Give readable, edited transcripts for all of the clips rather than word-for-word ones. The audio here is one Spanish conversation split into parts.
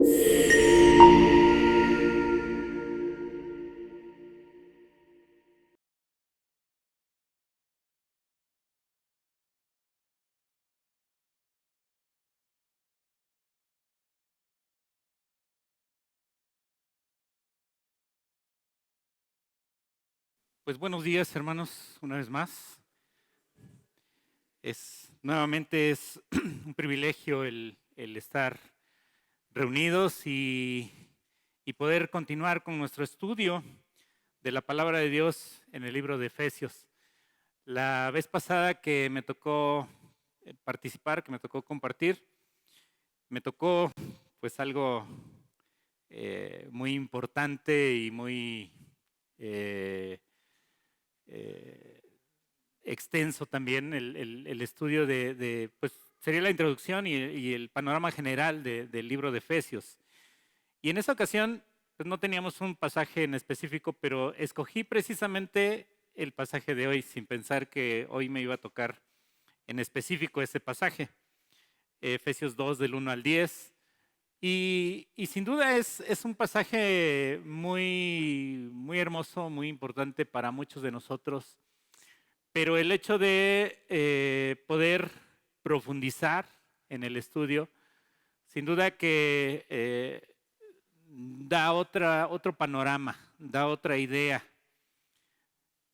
Pues buenos días, hermanos, una vez más. Nuevamente es un privilegio el estar reunidos y poder continuar con nuestro estudio de la palabra de Dios en el libro de Efesios. La vez pasada que me tocó participar, que me tocó compartir, me tocó pues algo muy importante y muy eh, eh, extenso también el estudio pues sería la introducción y el panorama general del libro de Efesios. Y en esa ocasión, pues no teníamos un pasaje en específico, pero escogí precisamente el pasaje de hoy, sin pensar que hoy me iba a tocar en específico ese pasaje, Efesios 2 del 1 al 10. Y sin duda es un pasaje muy hermoso, muy importante para muchos de nosotros. Pero el hecho de poder profundizar en el estudio, sin duda que da otro panorama, da otra idea.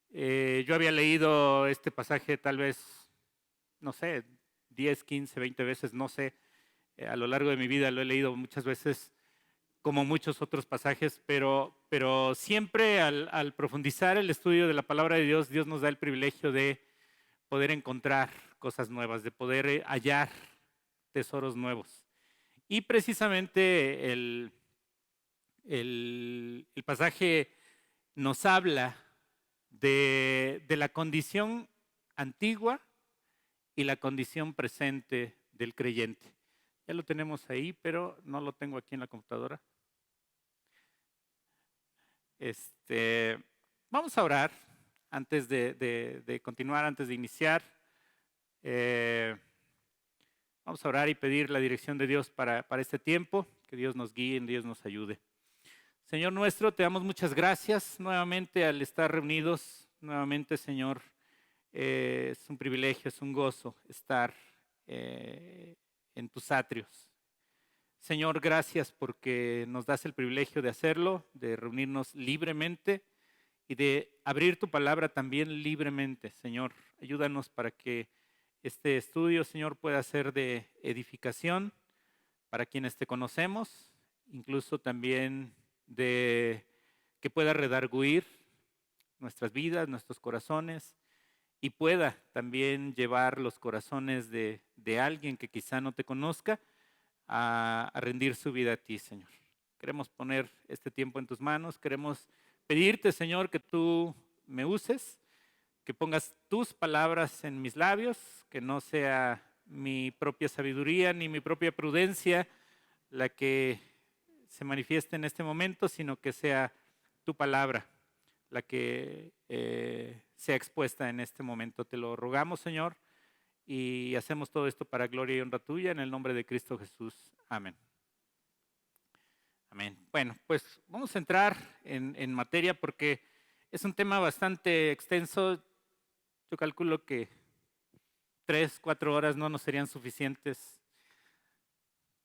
Yo había leído este pasaje tal vez, no sé, 10, 15, 20 veces, no sé. A lo largo de mi vida lo he leído muchas veces, como muchos otros pasajes, pero siempre al profundizar el estudio de la palabra de Dios, Dios nos da el privilegio de poder encontrar cosas nuevas, de poder hallar tesoros nuevos. Y precisamente el pasaje nos habla de la condición antigua y la condición presente del creyente. Ya lo tenemos ahí, pero no lo tengo aquí en la computadora. Vamos a orar antes de continuar, antes de iniciar. Vamos a orar y pedir la dirección de Dios para este tiempo, que Dios nos guíe, Dios nos ayude. Señor nuestro, te damos muchas gracias nuevamente al estar reunidos. Nuevamente, Señor, es un privilegio, es un gozo estar en tus atrios. Señor, gracias porque nos das el privilegio de hacerlo, de reunirnos libremente y de abrir tu palabra también libremente. Señor, ayúdanos para que este estudio, Señor, pueda ser de edificación para quienes te conocemos, incluso también de que pueda redarguir nuestras vidas, nuestros corazones, y pueda también llevar los corazones de alguien que quizá no te conozca a rendir su vida a ti, Señor. Queremos poner este tiempo en tus manos, queremos pedirte, Señor, que tú me uses, que pongas tus palabras en mis labios, que no sea mi propia sabiduría ni mi propia prudencia la que se manifieste en este momento, sino que sea tu palabra la que sea expuesta en este momento. Te lo rogamos, Señor, y hacemos todo esto para gloria y honra tuya, en el nombre de Cristo Jesús. Amén. Amén. Bueno, pues vamos a entrar en materia porque es un tema bastante extenso. Yo calculo que 3, 4 horas no nos serían suficientes,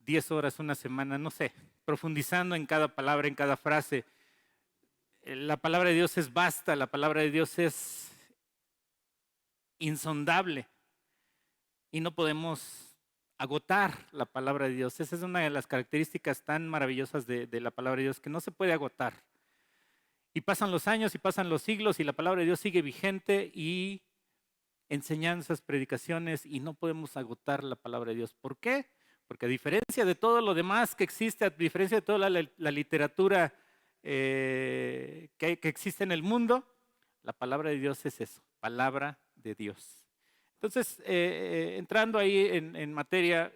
10 horas, una semana, no sé, profundizando en cada palabra, en cada frase. La palabra de Dios es vasta, la palabra de Dios es insondable y no podemos agotar la palabra de Dios. Esa es una de las características tan maravillosas de la palabra de Dios, que no se puede agotar. Y pasan los años y pasan los siglos y la palabra de Dios sigue vigente, y enseñanzas, predicaciones, y no podemos agotar la palabra de Dios. ¿Por qué? Porque a diferencia de todo lo demás que existe, a diferencia de toda la literatura que existe en el mundo, la palabra de Dios es eso, palabra de Dios. Entonces, entrando ahí en materia,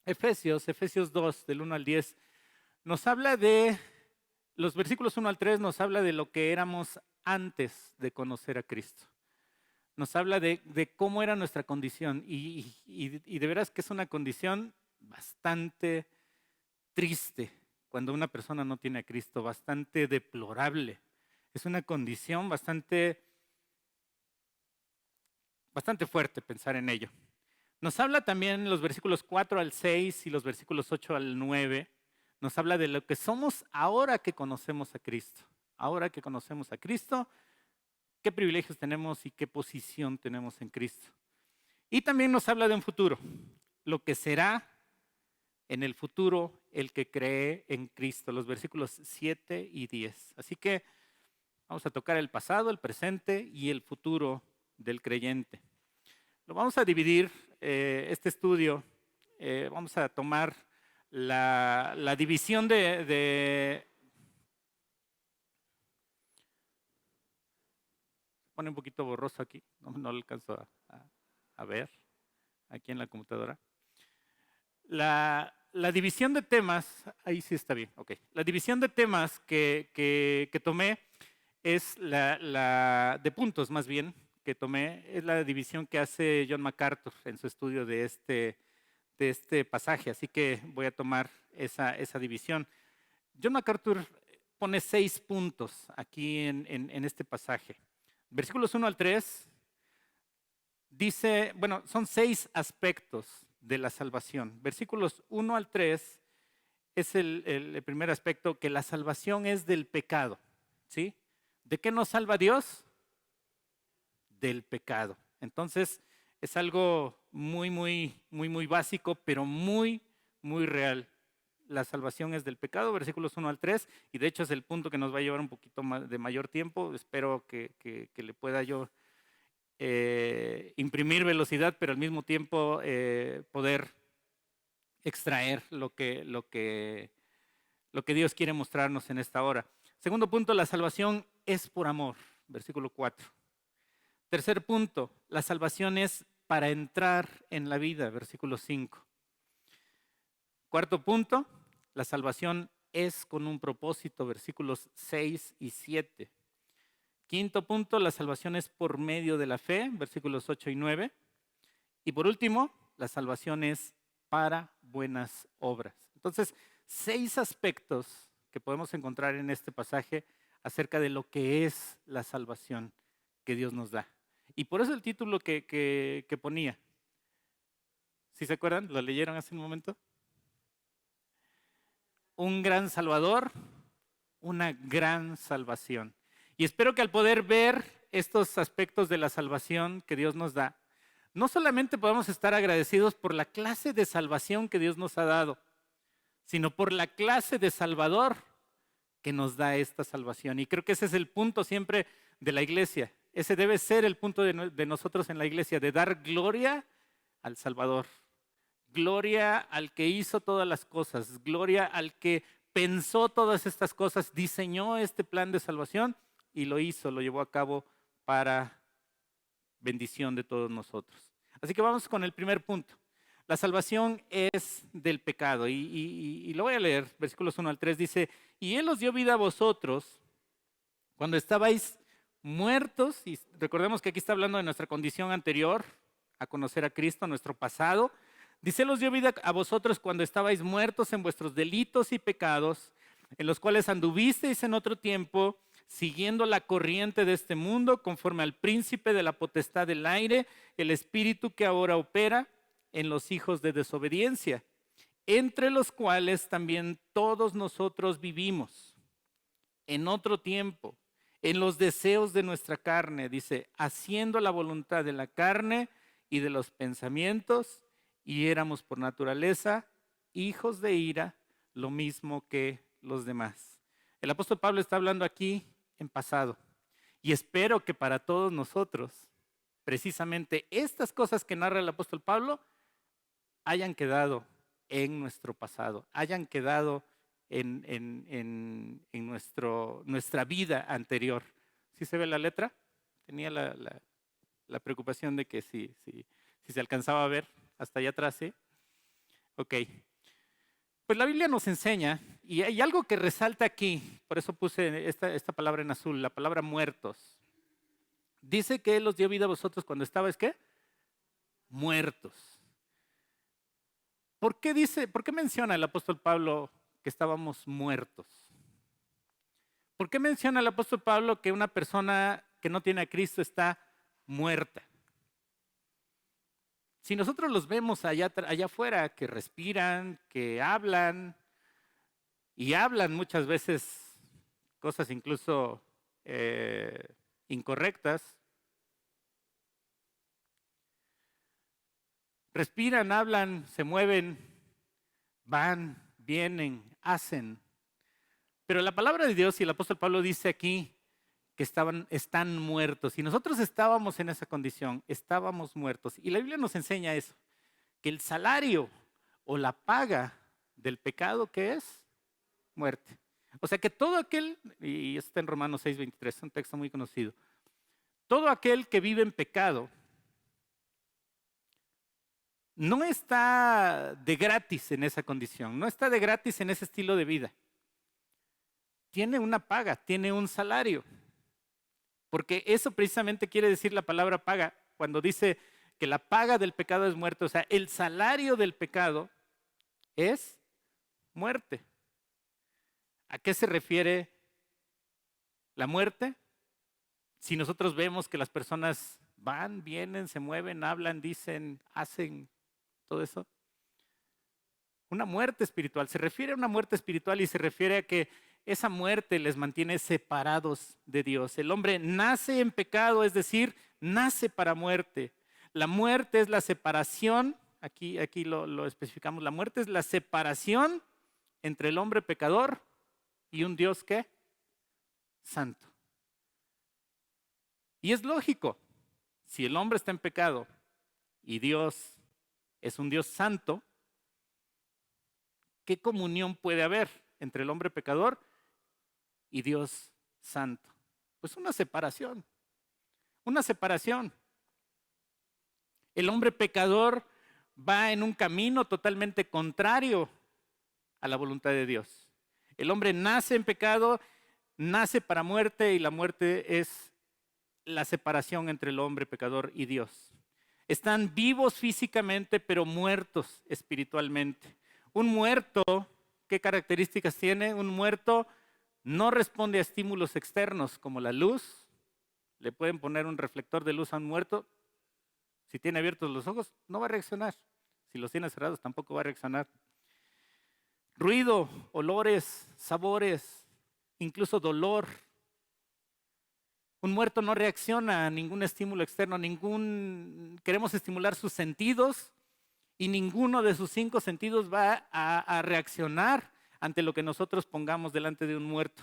Efesios 2, del 1 al 10, nos habla de, los versículos 1 al 3 nos habla de lo que éramos antes de conocer a Cristo. Nos habla de cómo era nuestra condición, y de veras que es una condición bastante triste cuando una persona no tiene a Cristo, bastante deplorable. Es una condición bastante fuerte pensar en ello. Nos habla también los versículos 4 al 6 y los versículos 8 al 9. Nos habla de lo que somos ahora que conocemos a Cristo. Ahora que conocemos a Cristo, qué privilegios tenemos y qué posición tenemos en Cristo. Y también nos habla de un futuro, lo que será en el futuro el que cree en Cristo, los versículos 7 y 10. Así que vamos a tocar el pasado, el presente y el futuro del creyente. Lo vamos a dividir, este estudio, vamos a tomar la división se pone un poquito borroso aquí, no lo alcanzo a ver aquí en la computadora. La división de temas, ahí sí está bien, ok. La división de temas que tomé es de puntos más bien, que tomé, es la división que hace John MacArthur en su estudio de este pasaje, así que voy a tomar esa división. John MacArthur pone 6 puntos aquí en este pasaje. Versículos 1 al 3 dice, bueno, son 6 aspectos de la salvación. Versículos 1 al 3 es el primer aspecto, que la salvación es del pecado, ¿sí? ¿De qué nos salva Dios? Del pecado. Entonces, es algo muy básico, pero muy real. La salvación es del pecado, versículos 1 al 3, y de hecho es el punto que nos va a llevar un poquito más de mayor tiempo. Espero que le pueda yo imprimir velocidad, pero al mismo tiempo poder extraer lo que Dios quiere mostrarnos en esta hora. Segundo punto, la salvación es por amor, versículo 4. Tercer punto, la salvación es para entrar en la vida, versículo 5. Cuarto punto, la salvación es con un propósito, versículos 6 y 7. Quinto punto, la salvación es por medio de la fe, versículos 8 y 9. Y por último, la salvación es para buenas obras. Entonces, 6 aspectos que podemos encontrar en este pasaje acerca de lo que es la salvación que Dios nos da. Y por eso el título que ponía. ¿Sí se acuerdan? ¿Lo leyeron hace un momento? Un gran Salvador, una gran salvación. Y espero que al poder ver estos aspectos de la salvación que Dios nos da, no solamente podemos estar agradecidos por la clase de salvación que Dios nos ha dado, sino por la clase de Salvador que nos da esta salvación. Y creo que ese es el punto siempre de la iglesia. Ese debe ser el punto de nosotros en la iglesia, de dar gloria al Salvador. Gloria al que hizo todas las cosas, gloria al que pensó todas estas cosas, diseñó este plan de salvación y lo hizo, lo llevó a cabo para bendición de todos nosotros. Así que vamos con el primer punto. La salvación es del pecado y lo voy a leer, versículos 1 al 3 dice, y Él os dio vida a vosotros cuando estabais muertos, y recordemos que aquí está hablando de nuestra condición anterior a conocer a Cristo, nuestro pasado. Dice, Él os dio vida a vosotros cuando estabais muertos en vuestros delitos y pecados, en los cuales anduvisteis en otro tiempo, siguiendo la corriente de este mundo, conforme al príncipe de la potestad del aire, el espíritu que ahora opera en los hijos de desobediencia, entre los cuales también todos nosotros vivimos en otro tiempo, en los deseos de nuestra carne, dice, haciendo la voluntad de la carne y de los pensamientos, y éramos por naturaleza hijos de ira, lo mismo que los demás. El apóstol Pablo está hablando aquí en pasado, y espero que para todos nosotros, precisamente estas cosas que narra el apóstol Pablo, hayan quedado en nuestro pasado, hayan quedado en nuestra vida anterior. ¿Sí se ve la letra? Tenía la preocupación de que si se alcanzaba a ver hasta allá atrás, ¿sí? Ok. Pues la Biblia nos enseña, y hay algo que resalta aquí, por eso puse esta palabra en azul, la palabra muertos. Dice que Él os dio vida a vosotros cuando estabais, ¿qué? Muertos. por qué menciona el apóstol Pablo que estábamos muertos? ¿Por qué menciona el apóstol Pablo que una persona que no tiene a Cristo está muerta? Si nosotros los vemos allá afuera, que respiran, que hablan, y hablan muchas veces cosas incluso incorrectas, respiran, hablan, se mueven, van, vienen, hacen. Pero la palabra de Dios y el apóstol Pablo dice aquí que están muertos. Y nosotros estábamos en esa condición, estábamos muertos. Y la Biblia nos enseña eso, que el salario o la paga del pecado, ¿qué es? Muerte. O sea que todo aquel, y esto está en Romanos 6:23, es un texto muy conocido, todo aquel que vive en pecado no está de gratis en esa condición, no está de gratis en ese estilo de vida. Tiene una paga, tiene un salario. Porque eso precisamente quiere decir la palabra paga, cuando dice que la paga del pecado es muerte. O sea, el salario del pecado es muerte. ¿A qué se refiere la muerte? Si nosotros vemos que las personas van, vienen, se mueven, hablan, dicen, hacen todo eso. Una muerte espiritual. Se refiere a una muerte espiritual y se refiere a que esa muerte les mantiene separados de Dios. El hombre nace en pecado, es decir, nace para muerte. La muerte es la separación, aquí lo especificamos, la muerte es la separación entre el hombre pecador y un Dios ¿qué? Santo. Y es lógico, si el hombre está en pecado y Dios es un Dios santo, ¿qué comunión puede haber entre el hombre pecador y Dios santo? Pues una separación, una separación. El hombre pecador va en un camino totalmente contrario a la voluntad de Dios. El hombre nace en pecado, nace para muerte y la muerte es la separación entre el hombre pecador y Dios. Están vivos físicamente, pero muertos espiritualmente. Un muerto, ¿qué características tiene? Un muerto no responde a estímulos externos como la luz. Le pueden poner un reflector de luz a un muerto. Si tiene abiertos los ojos, no va a reaccionar. Si los tiene cerrados, tampoco va a reaccionar. Ruido, olores, sabores, incluso dolor. Un muerto no reacciona a ningún estímulo externo, queremos estimular sus sentidos y ninguno de sus 5 sentidos va a reaccionar ante lo que nosotros pongamos delante de un muerto.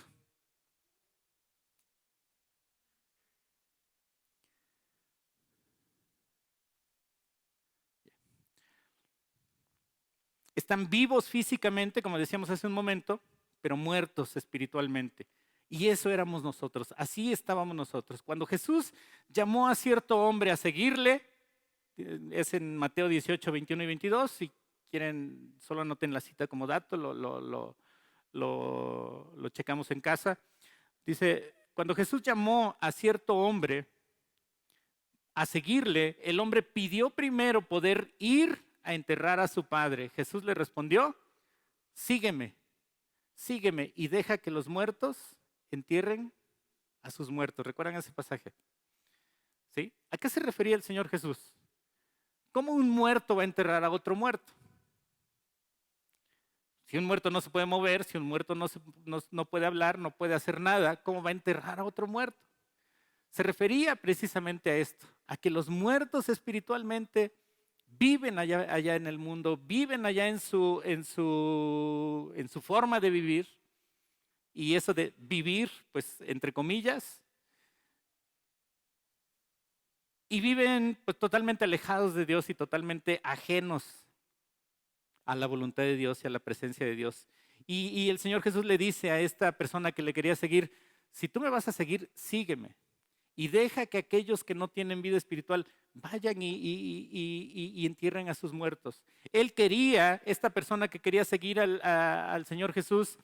Están vivos físicamente, como decíamos hace un momento, pero muertos espiritualmente. Y eso éramos nosotros, así estábamos nosotros. Cuando Jesús llamó a cierto hombre a seguirle, es en Mateo 18, 21 y 22, si quieren, solo anoten la cita como dato, lo checamos en casa. Dice, cuando Jesús llamó a cierto hombre a seguirle, el hombre pidió primero poder ir a enterrar a su padre. Jesús le respondió, sígueme, sígueme y deja que los muertos entierren a sus muertos. ¿Recuerdan ese pasaje? ¿Sí? ¿A qué se refería el Señor Jesús? ¿Cómo un muerto va a enterrar a otro muerto? Si un muerto no se puede mover, si un muerto no puede hablar, no puede hacer nada, ¿cómo va a enterrar a otro muerto? Se refería precisamente a esto, a que los muertos espiritualmente viven allá en el mundo, viven allá en su forma de vivir. Y eso de vivir, pues entre comillas, y viven pues totalmente alejados de Dios y totalmente ajenos a la voluntad de Dios y a la presencia de Dios. Y el Señor Jesús le dice a esta persona que le quería seguir, si tú me vas a seguir, sígueme. Y deja que aquellos que no tienen vida espiritual vayan y entierren a sus muertos. Él quería, esta persona que quería seguir al Señor Jesús,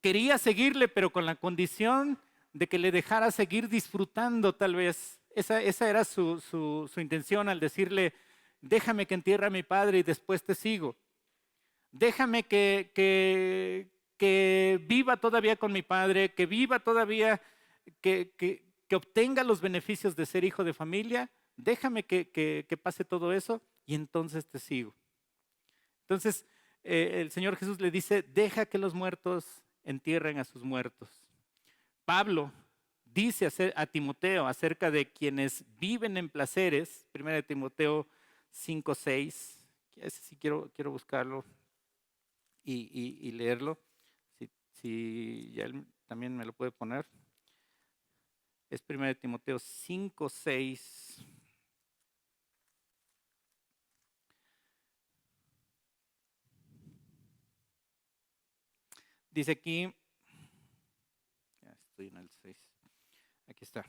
quería seguirle, pero con la condición de que le dejara seguir disfrutando tal vez. Esa era su intención al decirle, déjame que entierre a mi padre y después te sigo. Déjame que viva todavía con mi padre, que viva todavía, que obtenga los beneficios de ser hijo de familia. Déjame que pase todo eso y entonces te sigo. Entonces, el Señor Jesús le dice, deja que los muertos entierren a sus muertos. Pablo dice a Timoteo acerca de quienes viven en placeres, 1 Timoteo 5:6, ese sí quiero buscarlo y leerlo, si ya él también me lo puede poner. Es 1 Timoteo 5:6. Dice aquí, ya estoy en el 6, aquí está.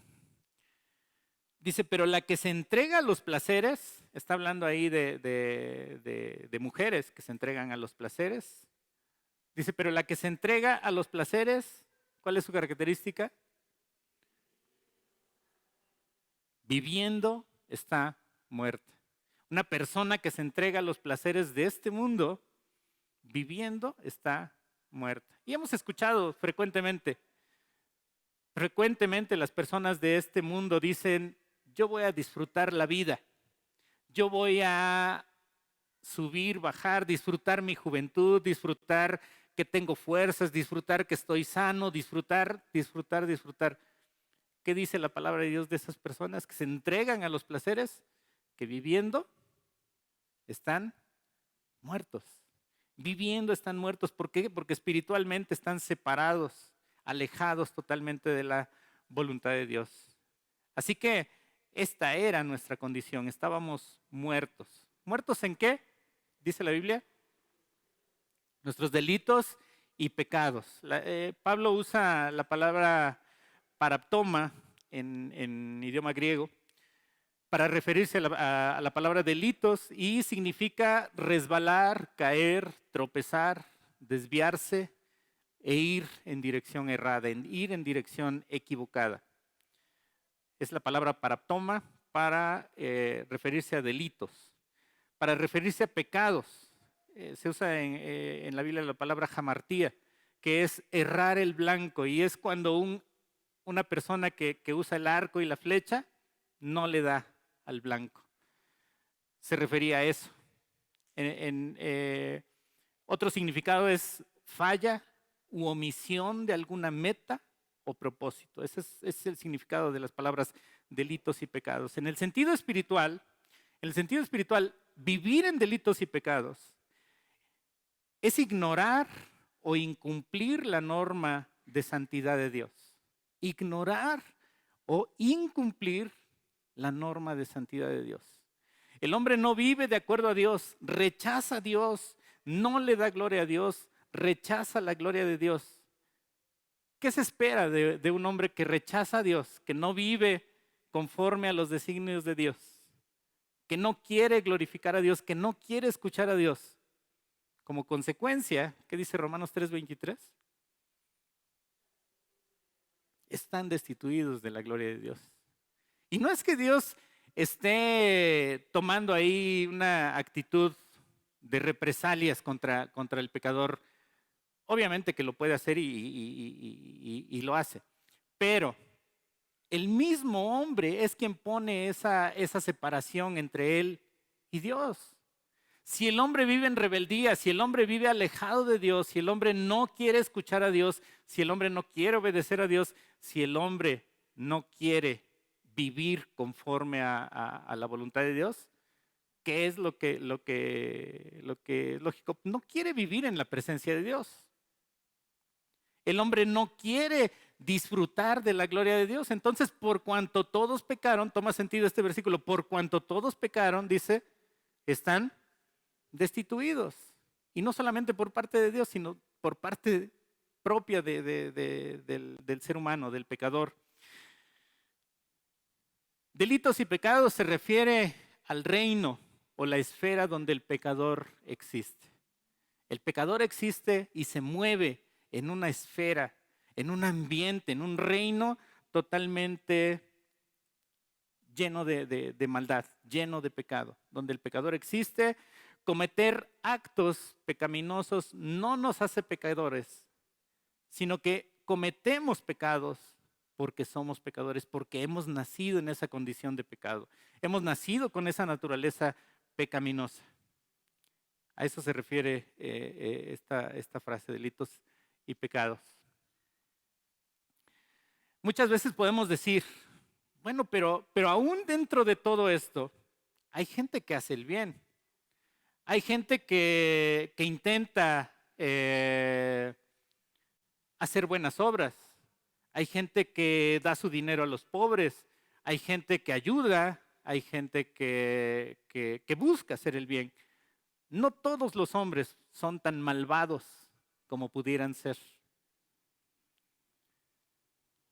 Dice, pero la que se entrega a los placeres, está hablando ahí de mujeres que se entregan a los placeres. Dice, pero la que se entrega a los placeres, ¿cuál es su característica? Viviendo está muerta. Una persona que se entrega a los placeres de este mundo, viviendo está muerta. Y hemos escuchado frecuentemente las personas de este mundo dicen, yo voy a disfrutar la vida, yo voy a subir, bajar, disfrutar mi juventud, disfrutar que tengo fuerzas, disfrutar que estoy sano, disfrutar. ¿Qué dice la palabra de Dios de esas personas que se entregan a los placeres? Que viviendo están muertos. Viviendo están muertos. ¿Por qué? Porque espiritualmente están separados, alejados totalmente de la voluntad de Dios. Así que esta era nuestra condición. Estábamos muertos. ¿Muertos en qué? Dice la Biblia. Nuestros delitos y pecados. Pablo usa la palabra paraptoma en idioma griego para referirse a la palabra delitos y significa resbalar, caer, tropezar, desviarse e ir en dirección errada, ir en dirección equivocada. Es la palabra paraptoma para referirse a delitos, para referirse a pecados. Se usa en la Biblia la palabra hamartía, que es errar el blanco, y es cuando una persona que usa el arco y la flecha no le da al blanco. Se refería a eso. Otro significado es falla u omisión de alguna meta o propósito. Ese es el significado de las palabras delitos y pecados. En el sentido espiritual, vivir en delitos y pecados es ignorar o incumplir la norma de santidad de Dios. Ignorar o incumplir la norma de santidad de Dios. El hombre no vive de acuerdo a Dios, rechaza a Dios, no le da gloria a Dios, rechaza la gloria de Dios. ¿Qué se espera de un hombre que rechaza a Dios, que no vive conforme a los designios de Dios, que no quiere glorificar a Dios, que no quiere escuchar a Dios? Como consecuencia, ¿qué dice Romanos 3:23? Están destituidos de la gloria de Dios. Y no es que Dios esté tomando ahí una actitud de represalias contra el pecador. Obviamente que lo puede hacer y lo hace. Pero el mismo hombre es quien pone esa separación entre él y Dios. Si el hombre vive en rebeldía, si el hombre vive alejado de Dios, si el hombre no quiere escuchar a Dios, si el hombre no quiere obedecer a Dios, si el hombre no quiere vivir conforme a la voluntad de Dios, ¿qué es lo que es lógico? No quiere vivir en la presencia de Dios. El hombre no quiere disfrutar de la gloria de Dios. Entonces, por cuanto todos pecaron, toma sentido este versículo, por cuanto todos pecaron, dice, están destituidos. Y no solamente por parte de Dios, sino por parte propia del ser humano, del pecador. Delitos y pecados se refiere al reino o la esfera donde el pecador existe. El pecador existe y se mueve en una esfera, en un ambiente, en un reino totalmente lleno de maldad, lleno de pecado. Donde el pecador existe, cometer actos pecaminosos no nos hace pecadores, sino que cometemos pecados porque somos pecadores, porque hemos nacido en esa condición de pecado. Hemos nacido con esa naturaleza pecaminosa. A eso se refiere esta frase, delitos y pecados. Muchas veces podemos decir, bueno, pero aún dentro de todo esto, hay gente que hace el bien. Hay gente que intenta hacer buenas obras. Hay gente que da su dinero a los pobres. Hay gente que ayuda. Hay gente que busca hacer el bien. No todos los hombres son tan malvados como pudieran ser.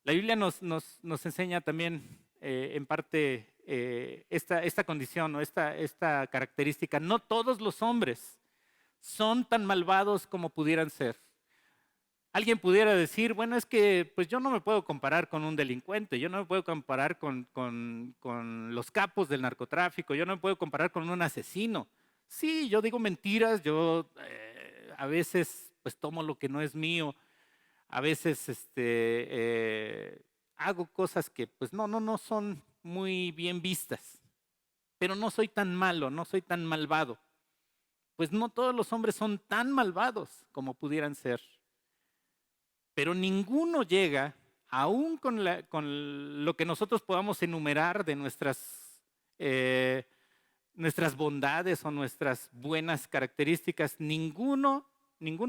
La Biblia nos enseña también en parte esta condición o esta característica. No todos los hombres son tan malvados como pudieran ser. Alguien pudiera decir, bueno, es que pues yo no me puedo comparar con un delincuente, yo no me puedo comparar con los capos del narcotráfico, yo no me puedo comparar con un asesino. Sí, yo digo mentiras, yo a veces pues tomo lo que no es mío, a veces hago cosas que pues no son muy bien vistas, pero no soy tan malo, no soy tan malvado. Pues no todos los hombres son tan malvados como pudieran ser. Pero ninguno llega, aún con lo que nosotros podamos enumerar de nuestras bondades o nuestras buenas características, ningún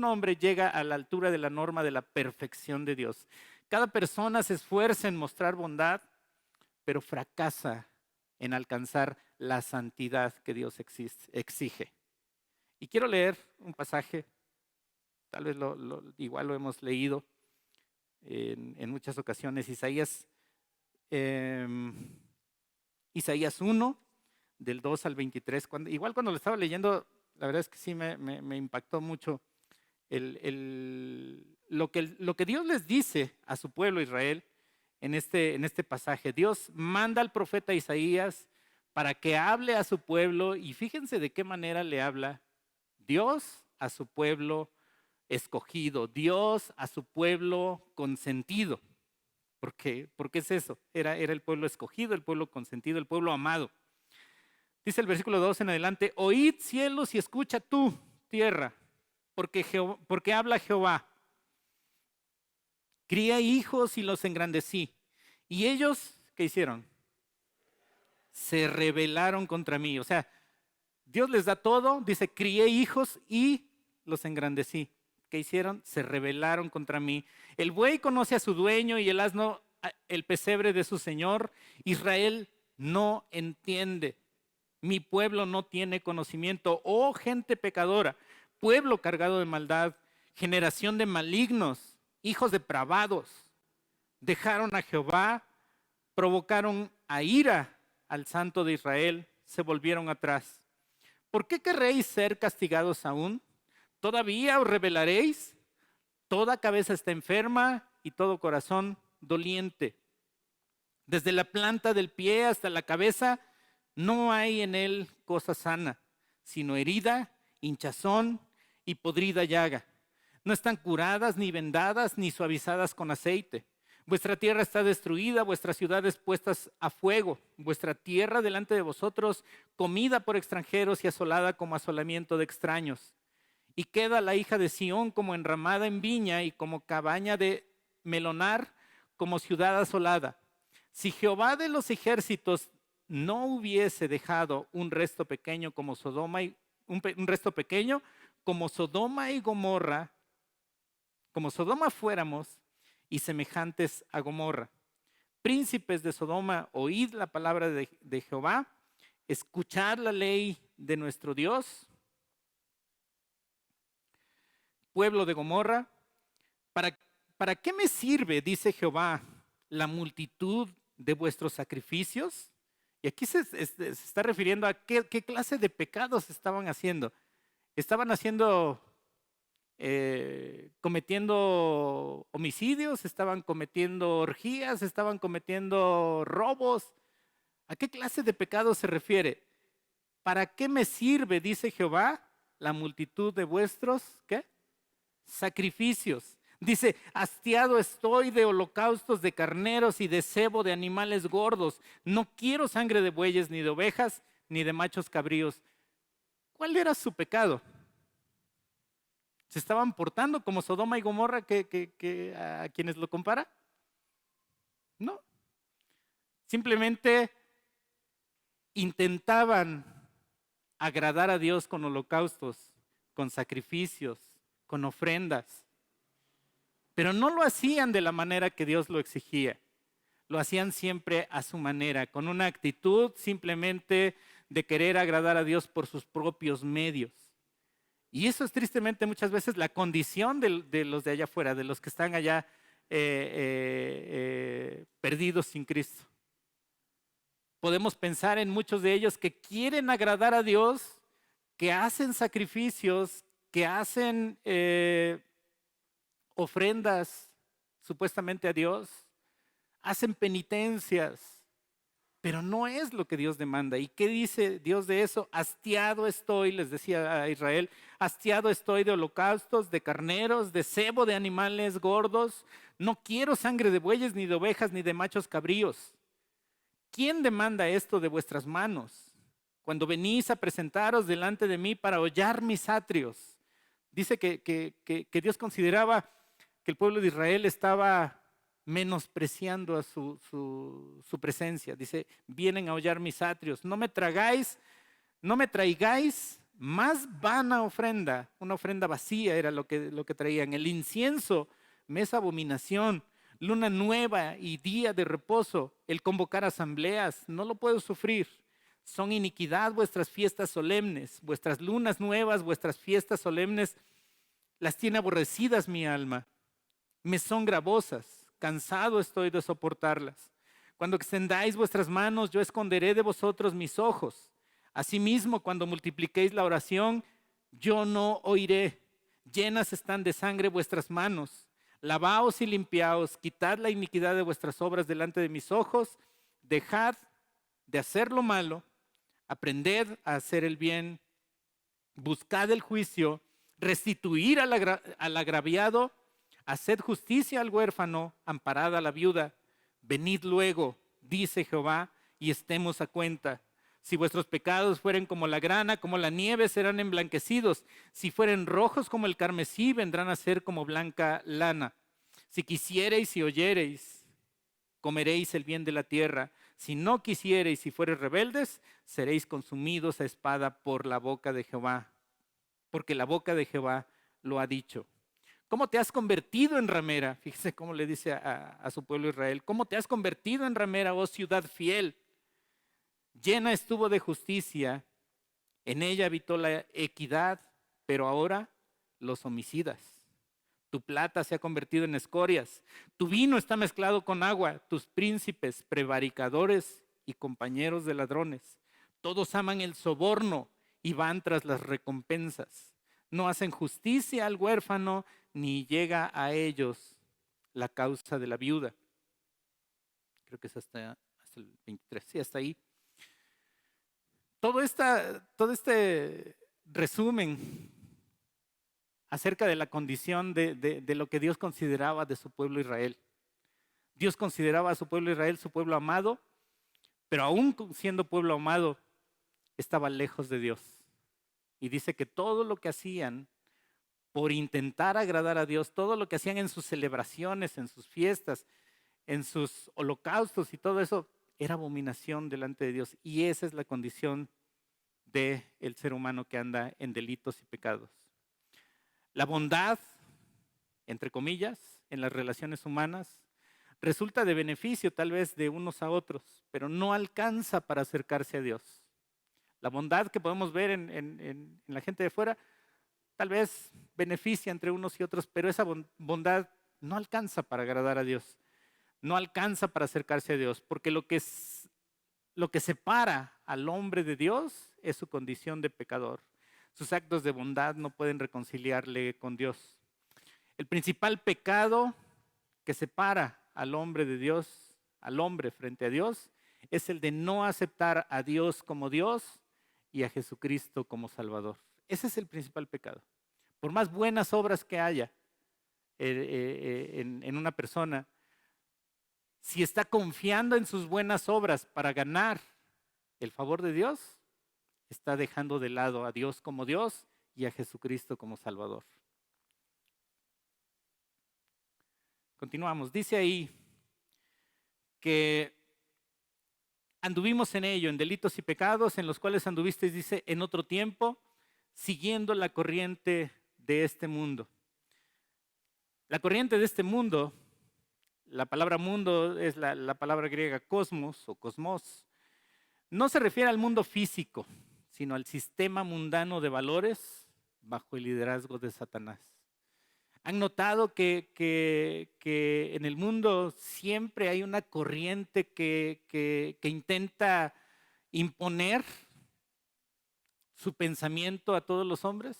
hombre llega a la altura de la norma de la perfección de Dios. Cada persona se esfuerza en mostrar bondad, pero fracasa en alcanzar la santidad que Dios exige. Y quiero leer un pasaje, tal vez igual lo hemos leído en muchas ocasiones, Isaías 1, del 2 al 23. Igual cuando lo estaba leyendo, la verdad es que sí me impactó mucho lo que Dios les dice a su pueblo Israel en este pasaje. Dios manda al profeta Isaías para que hable a su pueblo, y fíjense de qué manera le habla Dios a su pueblo escogido, Dios a su pueblo consentido. ¿Por qué? Porque es eso, era el pueblo escogido, el pueblo consentido, el pueblo amado. Dice el versículo 2 en adelante: oíd cielos y escucha tú, tierra, porque habla Jehová. Crié hijos y los engrandecí. Y ellos, ¿qué hicieron? Se rebelaron contra mí. O sea, Dios les da todo, dice, crié hijos y los engrandecí. ¿Qué hicieron? Se rebelaron contra mí. El buey conoce a su dueño y el asno el pesebre de su señor. Israel no entiende. Mi pueblo no tiene conocimiento. Oh gente pecadora, pueblo cargado de maldad, generación de malignos, hijos depravados. Dejaron a Jehová, provocaron a ira al Santo de Israel, se volvieron atrás. ¿Por qué querréis ser castigados aún? ¿Todavía os rebelaréis? Toda cabeza está enferma y todo corazón doliente. Desde la planta del pie hasta la cabeza no hay en él cosa sana, sino herida, hinchazón y podrida llaga. No están curadas, ni vendadas, ni suavizadas con aceite. Vuestra tierra está destruida, vuestras ciudades puestas a fuego. Vuestra tierra delante de vosotros, comida por extranjeros y asolada como asolamiento de extraños. Y queda la hija de Sión como enramada en viña y como cabaña de melonar, como ciudad asolada. Si Jehová de los ejércitos no hubiese dejado un resto pequeño como Sodoma y un resto pequeño como Sodoma y Gomorra, como Sodoma fuéramos y semejantes a Gomorra. Príncipes de Sodoma, oíd la palabra de Jehová, escuchad la ley de nuestro Dios. Pueblo de Gomorra, ¿para qué me sirve, dice Jehová, la multitud de vuestros sacrificios? Y aquí se está refiriendo a qué clase de pecados estaban haciendo. Estaban cometiendo homicidios, estaban cometiendo orgías, estaban cometiendo robos. ¿A qué clase de pecados se refiere? ¿para qué me sirve, dice Jehová, la multitud de vuestros, ¿qué? Sacrificios? Dice, hastiado estoy de holocaustos de carneros y de cebo de animales gordos. No quiero sangre de bueyes, ni de ovejas, ni de machos cabríos. ¿Cuál era su pecado? ¿Se estaban portando como Sodoma y Gomorra a quienes lo compara? No. Simplemente intentaban agradar a Dios con holocaustos, con sacrificios, con ofrendas. Pero no lo hacían de la manera que Dios lo exigía. Lo hacían siempre a su manera, con una actitud simplemente de querer agradar a Dios por sus propios medios. Y eso es tristemente muchas veces la condición de los de allá afuera, de los que están allá perdidos sin Cristo. Podemos pensar en muchos de ellos que quieren agradar a Dios, que hacen sacrificios, que hacen ofrendas supuestamente a Dios, hacen penitencias, pero no es lo que Dios demanda. ¿Y qué dice Dios de eso? Hastiado estoy, les decía a Israel, hastiado estoy de holocaustos, de carneros, de cebo de animales gordos. No quiero sangre de bueyes, ni de ovejas, ni de machos cabríos. ¿Quién demanda esto de vuestras manos? Cuando venís a presentaros delante de mí para hollar mis atrios. Dice que Dios consideraba que el pueblo de Israel estaba menospreciando a su presencia. Dice, vienen a hollar mis atrios. No me traigáis más vana ofrenda. Una ofrenda vacía era lo que traían. El incienso me es abominación. Luna nueva y día de reposo. El convocar asambleas, no lo puedo sufrir. Son iniquidad vuestras fiestas solemnes. Vuestras lunas nuevas, vuestras fiestas solemnes, las tiene aborrecidas mi alma. Me son gravosas. Cansado estoy de soportarlas. Cuando extendáis vuestras manos, yo esconderé de vosotros mis ojos. Asimismo, cuando multipliquéis la oración, yo no oiré. Llenas están de sangre vuestras manos. Lavaos y limpiaos, quitad la iniquidad de vuestras obras delante de mis ojos. Dejad de hacer lo malo, aprended a hacer el bien, buscad el juicio, restituir al agraviado, haced justicia al huérfano, amparad a la viuda. Venid luego, dice Jehová, y estemos a cuenta. Si vuestros pecados fueren como la grana, como la nieve, serán emblanquecidos. Si fueren rojos como el carmesí, vendrán a ser como blanca lana. Si quisiereis y oyereis, comeréis el bien de la tierra. Si no quisiereis y fuereis rebeldes, seréis consumidos a espada por la boca de Jehová. Porque la boca de Jehová lo ha dicho. ¿Cómo te has convertido en ramera? Fíjese cómo le dice a su pueblo Israel. ¿Cómo te has convertido en ramera, oh ciudad fiel? Llena estuvo de justicia, en ella habitó la equidad, pero ahora los homicidas. Tu plata se ha convertido en escorias, tu vino está mezclado con agua, tus príncipes, prevaricadores y compañeros de ladrones. Todos aman el soborno y van tras las recompensas. No hacen justicia al huérfano, ni llega a ellos la causa de la viuda. Creo que es hasta el 23, sí, hasta ahí. Todo este resumen acerca de la condición de lo que Dios consideraba de su pueblo Israel. Dios consideraba a su pueblo Israel su pueblo amado, pero aún siendo pueblo amado, estaba lejos de Dios. Y dice que todo lo que hacían por intentar agradar a Dios, todo lo que hacían en sus celebraciones, en sus fiestas, en sus holocaustos y todo eso, era abominación delante de Dios. Y esa es la condición del ser humano que anda en delitos y pecados. La bondad, entre comillas, en las relaciones humanas, resulta de beneficio tal vez de unos a otros, pero no alcanza para acercarse a Dios. La bondad que podemos ver en la gente de fuera, tal vez beneficia entre unos y otros, pero esa bondad no alcanza para agradar a Dios. No alcanza para acercarse a Dios, porque lo que separa al hombre de Dios es su condición de pecador. Sus actos de bondad no pueden reconciliarle con Dios. El principal pecado que separa al hombre de Dios, al hombre frente a Dios, es el de no aceptar a Dios como Dios y a Jesucristo como Salvador. Ese es el principal pecado. Por más buenas obras que haya en una persona, si está confiando en sus buenas obras para ganar el favor de Dios, está dejando de lado a Dios como Dios y a Jesucristo como Salvador. Continuamos. Dice ahí que anduvimos en ello, en delitos y pecados, en los cuales anduvisteis, dice, en otro tiempo, siguiendo la corriente de este mundo. La corriente de este mundo, la palabra mundo es la palabra griega cosmos o cosmos, no se refiere al mundo físico, sino al sistema mundano de valores bajo el liderazgo de Satanás. ¿Han notado que en el mundo siempre hay una corriente que intenta imponer su pensamiento a todos los hombres?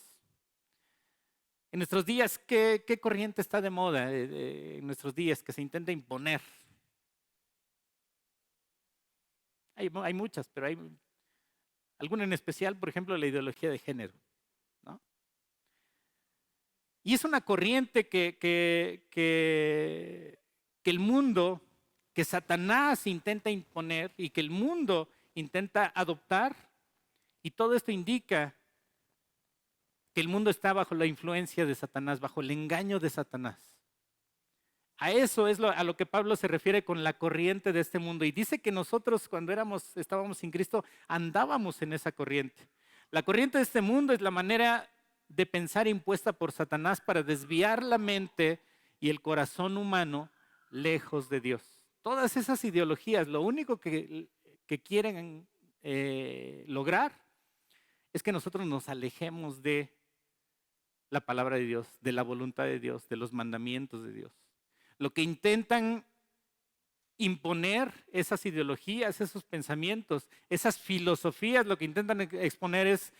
En nuestros días, ¿qué corriente está de moda en nuestros días que se intenta imponer? Hay muchas, pero hay alguna en especial, por ejemplo, la ideología de género, ¿no? Y es una corriente que el mundo, que Satanás intenta imponer y que el mundo intenta adoptar, y todo esto indica que el mundo está bajo la influencia de Satanás, bajo el engaño de Satanás. A eso es a lo que Pablo se refiere con la corriente de este mundo. Y dice que nosotros cuando estábamos sin Cristo, andábamos en esa corriente. La corriente de este mundo es la manera de pensar impuesta por Satanás para desviar la mente y el corazón humano lejos de Dios. Todas esas ideologías, lo único que quieren lograr es que nosotros nos alejemos de la palabra de Dios, de la voluntad de Dios, de los mandamientos de Dios. Lo que intentan imponer esas ideologías, esos pensamientos, esas filosofías, lo que intentan exponer es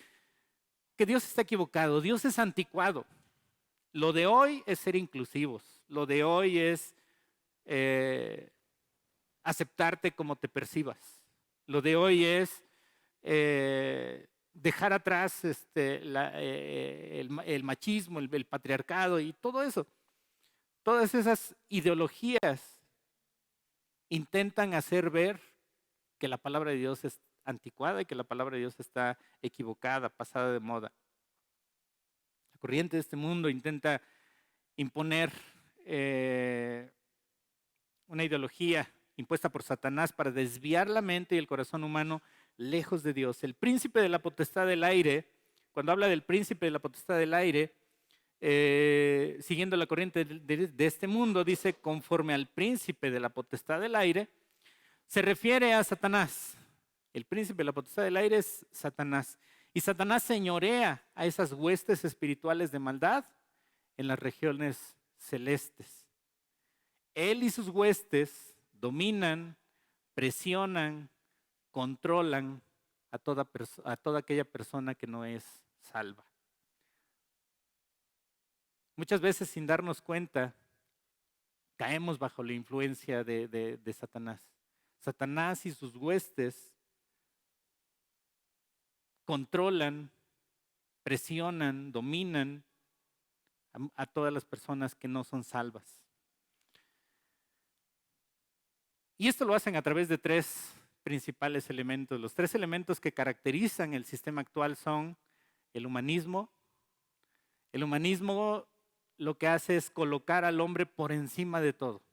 que Dios está equivocado, Dios es anticuado. Lo de hoy es ser inclusivos, lo de hoy es aceptarte como te percibas, lo de hoy es dejar atrás el machismo, el patriarcado y todo eso. Todas esas ideologías intentan hacer ver que la palabra de Dios es anticuada y que la palabra de Dios está equivocada, pasada de moda. La corriente de este mundo intenta imponer una ideología impuesta por Satanás para desviar la mente y el corazón humano lejos de Dios. El príncipe de la potestad del aire, cuando habla del príncipe de la potestad del aire, siguiendo la corriente de este mundo, dice conforme al príncipe de la potestad del aire, se refiere a Satanás. El príncipe de la potestad del aire es Satanás. Y Satanás señorea a esas huestes espirituales de maldad en las regiones celestes. Él y sus huestes dominan, presionan, controlan a toda aquella persona que no es salva. Muchas veces sin darnos cuenta, caemos bajo la influencia de Satanás. Satanás y sus huestes controlan, presionan, dominan a todas las personas que no son salvas. Y esto lo hacen a través de tres principales elementos. Los tres elementos que caracterizan el sistema actual son el humanismo. El humanismo lo que hace es colocar al hombre por encima de todo.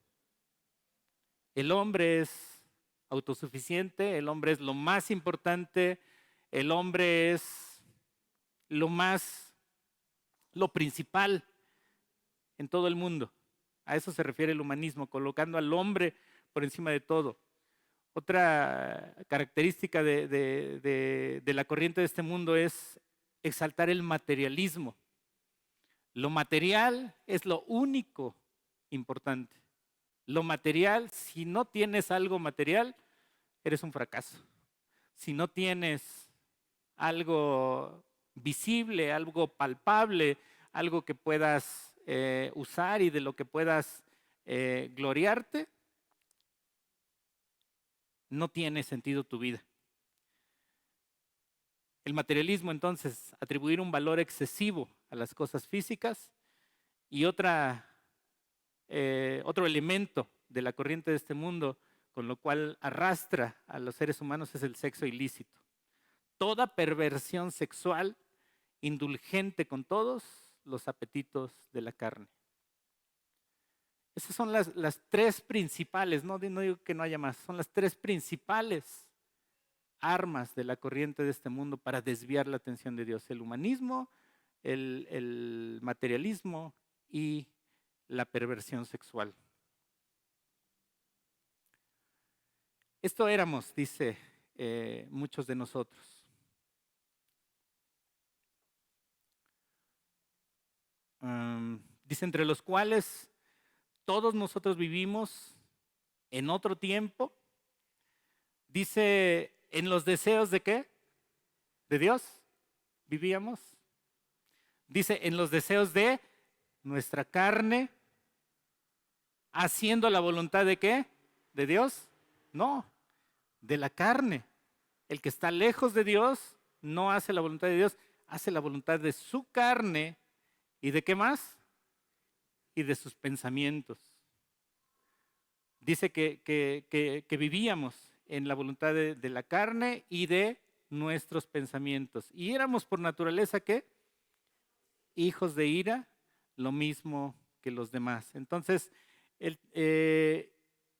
El hombre es autosuficiente, el hombre es lo más importante, el hombre es lo principal en todo el mundo. A eso se refiere el humanismo, colocando al hombre por encima de todo. Otra característica de la corriente de este mundo es exaltar el materialismo. Lo material es lo único importante. Lo material, si no tienes algo material, eres un fracaso. Si no tienes algo visible, algo palpable, algo que puedas usar y de lo que puedas gloriarte, no tiene sentido tu vida. El materialismo, entonces, atribuir un valor excesivo a las cosas físicas. Y otro elemento de la corriente de este mundo, con lo cual arrastra a los seres humanos, es el sexo ilícito. Toda perversión sexual indulgente con todos los apetitos de la carne. Esas son las tres principales, no digo que no haya más, son las tres principales armas de la corriente de este mundo para desviar la atención de Dios: el humanismo, el materialismo y la perversión sexual. Esto éramos, dice muchos de nosotros. Dice, entre los cuales todos nosotros vivimos en otro tiempo. Dice, en los deseos ¿de qué? ¿De Dios? ¿Vivíamos? Dice, en los deseos de nuestra carne, haciendo la voluntad ¿de qué? ¿De Dios? No, de la carne. El que está lejos de Dios no hace la voluntad de Dios, hace la voluntad de su carne. ¿Y de qué más? Y de sus pensamientos. Dice que vivíamos en la voluntad de la carne y de nuestros pensamientos. Y éramos por naturaleza ¿qué? Hijos de ira, lo mismo que los demás. Entonces,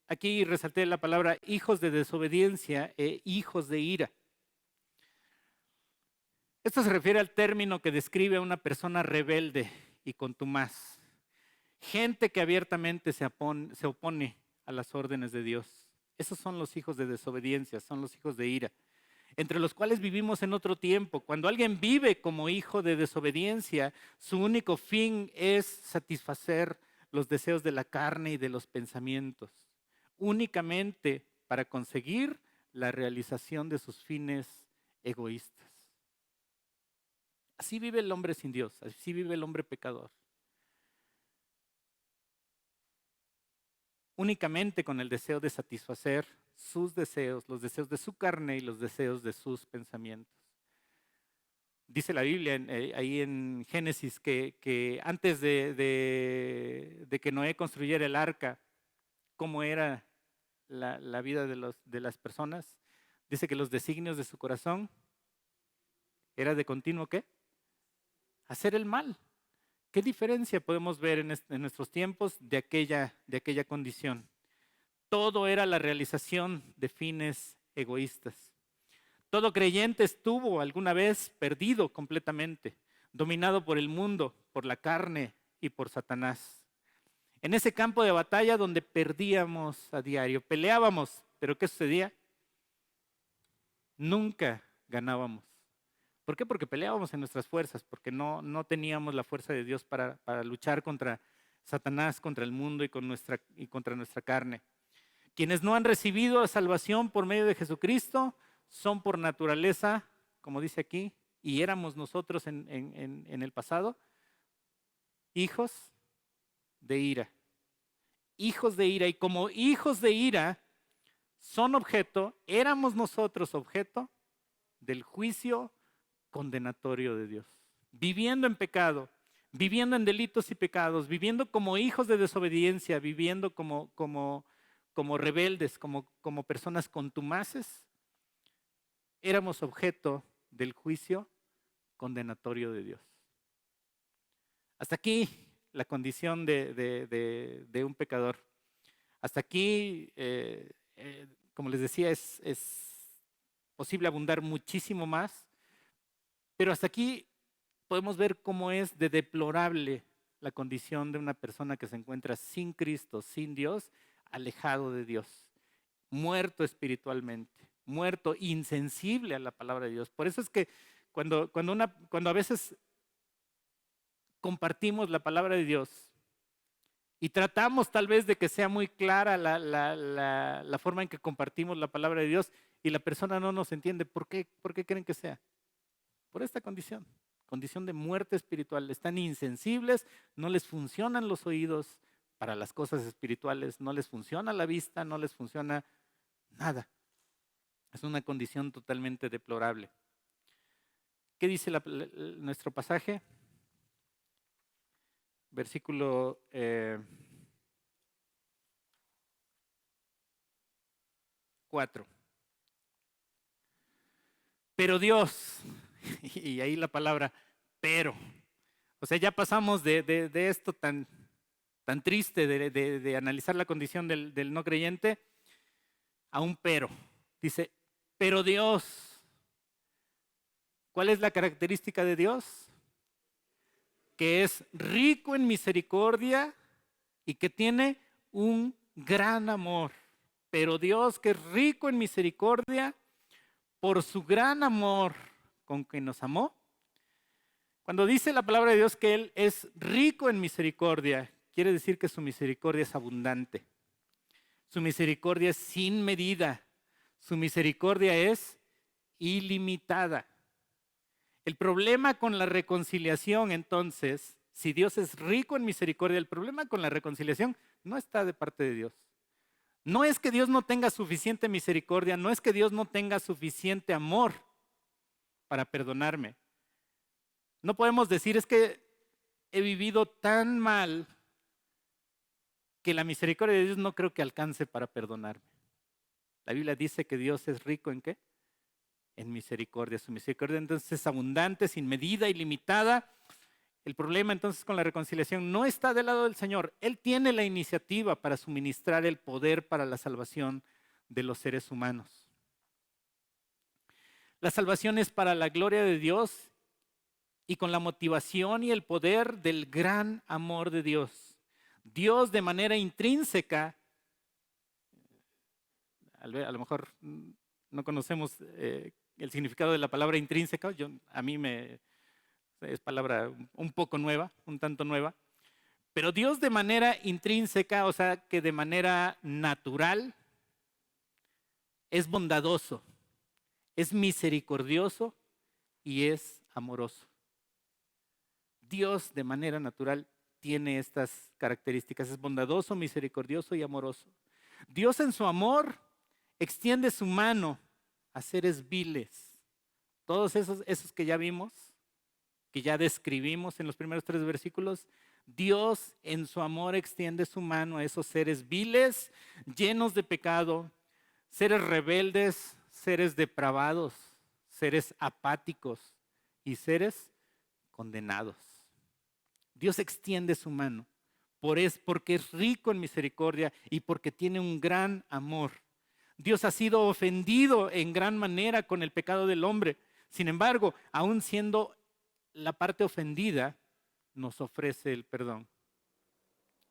aquí resalté la palabra hijos de desobediencia e hijos de ira. Esto se refiere al término que describe a una persona rebelde y contumaz. Gente que abiertamente se opone a las órdenes de Dios. Esos son los hijos de desobediencia, son los hijos de ira, entre los cuales vivimos en otro tiempo. Cuando alguien vive como hijo de desobediencia, su único fin es satisfacer los deseos de la carne y de los pensamientos, únicamente para conseguir la realización de sus fines egoístas. Así vive el hombre sin Dios, así vive el hombre pecador. Únicamente con el deseo de satisfacer sus deseos, los deseos de su carne y los deseos de sus pensamientos. Dice la Biblia ahí en Génesis que antes de que Noé construyera el arca, cómo era la vida de las personas. Dice que los designios de su corazón era de continuo ¿qué? Hacer el mal. ¿Qué diferencia podemos ver en nuestros tiempos de aquella condición? Todo era la realización de fines egoístas. Todo creyente estuvo alguna vez perdido completamente, dominado por el mundo, por la carne y por Satanás. En ese campo de batalla donde perdíamos a diario, peleábamos, pero ¿qué sucedía? Nunca ganábamos. ¿Por qué? Porque peleábamos en nuestras fuerzas, porque no teníamos la fuerza de Dios para luchar contra Satanás, contra el mundo y contra nuestra carne. Quienes no han recibido salvación por medio de Jesucristo son por naturaleza, como dice aquí, y éramos nosotros en el pasado, hijos de ira. Hijos de ira, y como hijos de ira éramos nosotros objeto del juicio condenatorio de Dios. Viviendo en pecado, viviendo en delitos y pecados, viviendo como hijos de desobediencia, viviendo como rebeldes, como personas contumaces, éramos objeto del juicio condenatorio de Dios. Hasta aquí la condición de un pecador. Hasta aquí, como les decía, es posible abundar muchísimo más, pero hasta aquí podemos ver cómo es de deplorable la condición de una persona que se encuentra sin Cristo, sin Dios, alejado de Dios, muerto espiritualmente, muerto, insensible a la palabra de Dios. Por eso es que cuando a veces compartimos la palabra de Dios y tratamos tal vez de que sea muy clara la forma en que compartimos la palabra de Dios y la persona no nos entiende, ¿por qué creen que sea? Por esta condición de muerte espiritual. Están insensibles, no les funcionan los oídos para las cosas espirituales, no les funciona la vista, no les funciona nada. Es una condición totalmente deplorable. ¿Qué dice nuestro pasaje? Versículo 4. Pero Dios, y ahí la palabra pero. O sea, ya pasamos de esto tan triste de analizar la condición del no creyente a un pero. Dice, pero Dios, ¿cuál es la característica de Dios? Que es rico en misericordia y que tiene un gran amor. Pero Dios, que es rico en misericordia, por su gran amor con que nos amó. Cuando dice la palabra de Dios que Él es rico en misericordia, quiere decir que su misericordia es abundante. Su misericordia es sin medida. Su misericordia es ilimitada. El problema con la reconciliación, entonces, si Dios es rico en misericordia, el problema con la reconciliación no está de parte de Dios. No es que Dios no tenga suficiente misericordia, no es que Dios no tenga suficiente amor para perdonarme. No podemos decir, es que he vivido tan mal que la misericordia de Dios no creo que alcance para perdonarme. La Biblia dice que Dios es rico ¿en qué? En misericordia. Su misericordia entonces es abundante, sin medida, ilimitada. El problema entonces con la reconciliación no está del lado del Señor. Él tiene la iniciativa para suministrar el poder para la salvación de los seres humanos. La salvación es para la gloria de Dios y con la motivación y el poder del gran amor de Dios. Dios de manera intrínseca, a lo mejor no conocemos el significado de la palabra intrínseca, a mí es palabra un poco nueva, un tanto nueva, pero Dios de manera intrínseca, o sea que de manera natural, es bondadoso, es misericordioso y es amoroso. Dios de manera natural tiene estas características, es bondadoso, misericordioso y amoroso. Dios en su amor extiende su mano a seres viles. Todos esos que ya vimos, que ya describimos en los primeros 3 versículos, Dios en su amor extiende su mano a esos seres viles, llenos de pecado, seres rebeldes, seres depravados, seres apáticos y condenados. Dios extiende su mano porque es rico en misericordia y porque tiene un gran amor. Dios ha sido ofendido en gran manera con el pecado del hombre. Sin embargo, aun siendo la parte ofendida, nos ofrece el perdón.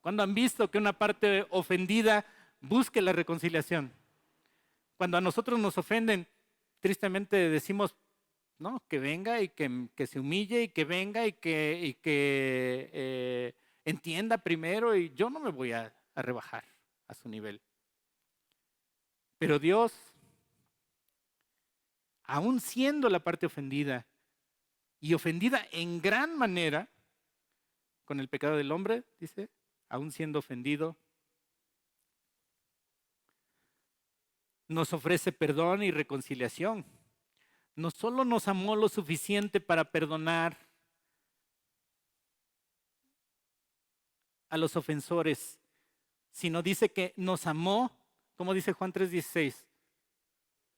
¿Cuándo han visto que una parte ofendida busque la reconciliación? Cuando a nosotros nos ofenden, tristemente decimos, no, que venga y que se humille y que venga y que entienda primero y yo no me voy a rebajar a su nivel. Pero Dios, aun siendo la parte ofendida y ofendida en gran manera con el pecado del hombre, dice, aun siendo ofendido, nos ofrece perdón y reconciliación. No solo nos amó lo suficiente para perdonar a los ofensores, sino dice que nos amó, como dice Juan 3:16,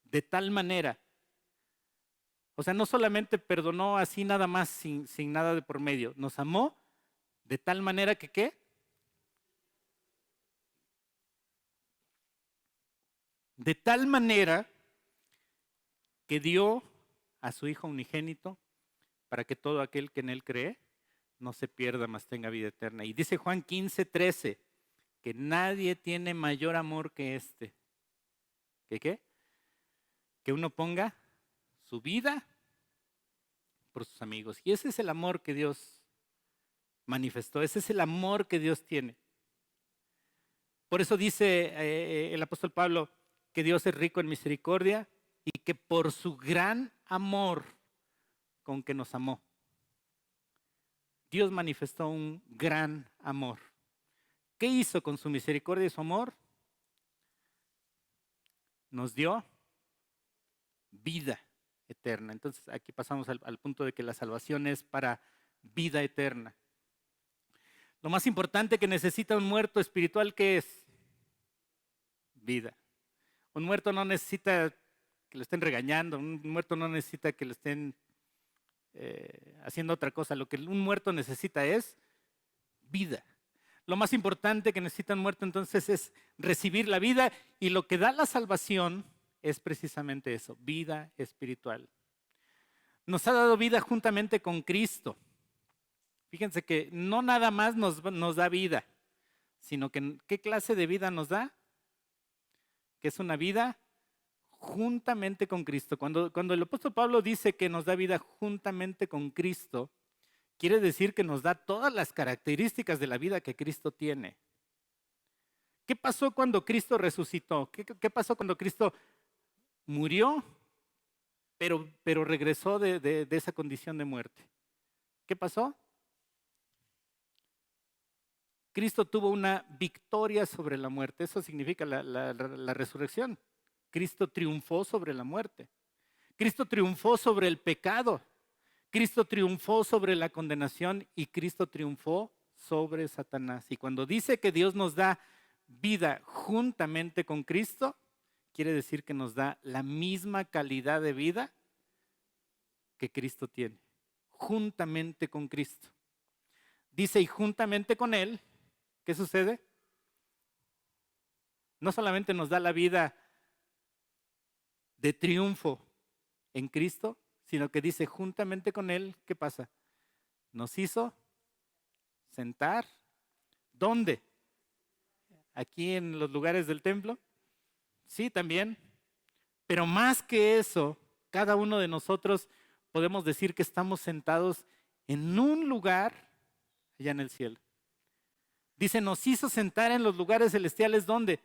de tal manera. O sea, no solamente perdonó así nada más, sin nada de por medio, nos amó de tal manera que ¿qué? De tal manera que dio a su Hijo unigénito para que todo aquel que en Él cree no se pierda, mas tenga vida eterna. Y dice Juan 15:13, que nadie tiene mayor amor que este. ¿Que qué? Que uno ponga su vida por sus amigos. Y ese es el amor que Dios manifestó, ese es el amor que Dios tiene. Por eso dice el apóstol Pablo que Dios es rico en misericordia y que por su gran amor con que nos amó, Dios manifestó un gran amor. ¿Qué hizo con su misericordia y su amor? Nos dio vida. eterna. Entonces aquí pasamos al punto de que la salvación es para vida eterna. Lo más importante que necesita un muerto espiritual, ¿qué es? Vida. Un muerto no necesita que lo estén regañando, un muerto no necesita que lo estén haciendo otra cosa. Lo que un muerto necesita es vida. Lo más importante que necesita un muerto entonces es recibir la vida, y lo que da la salvación es precisamente eso, vida espiritual. Nos ha dado vida juntamente con Cristo. Fíjense que no nada más nos da vida, sino que ¿qué clase de vida nos da? Que es una vida juntamente con Cristo. Cuando el apóstol Pablo dice que nos da vida juntamente con Cristo, quiere decir que nos da todas las características de la vida que Cristo tiene. ¿Qué pasó cuando Cristo resucitó? ¿Qué pasó cuando Cristo murió, pero regresó de esa condición de muerte? ¿Qué pasó? Cristo tuvo una victoria sobre la muerte. Eso significa la resurrección. Cristo triunfó sobre la muerte. Cristo triunfó sobre el pecado. Cristo triunfó sobre la condenación y Cristo triunfó sobre Satanás. Y cuando dice que Dios nos da vida juntamente con Cristo, quiere decir que nos da la misma calidad de vida que Cristo tiene. Juntamente con Cristo. Dice, y juntamente con Él, ¿qué sucede? No solamente nos da la vida de triunfo en Cristo, sino que dice juntamente con Él, ¿qué pasa? Nos hizo sentar. ¿Dónde? ¿Aquí en los lugares del templo? Sí, también. Pero más que eso, cada uno de nosotros podemos decir que estamos sentados en un lugar allá en el cielo. Dice, nos hizo sentar en los lugares celestiales, ¿dónde?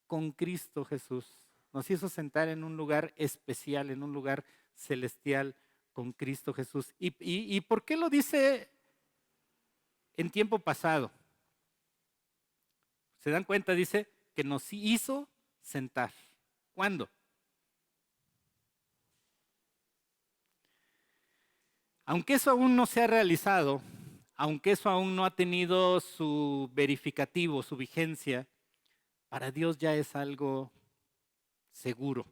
Con Cristo Jesús. Nos hizo sentar en un lugar especial, en un lugar celestial con Cristo Jesús. ¿Y por qué lo dice en tiempo pasado? ¿Se dan cuenta? Dice que nos hizo sentar. ¿Cuándo? Aunque eso aún no se ha realizado, aunque eso aún no ha tenido su verificativo, su vigencia, para Dios ya es algo seguro.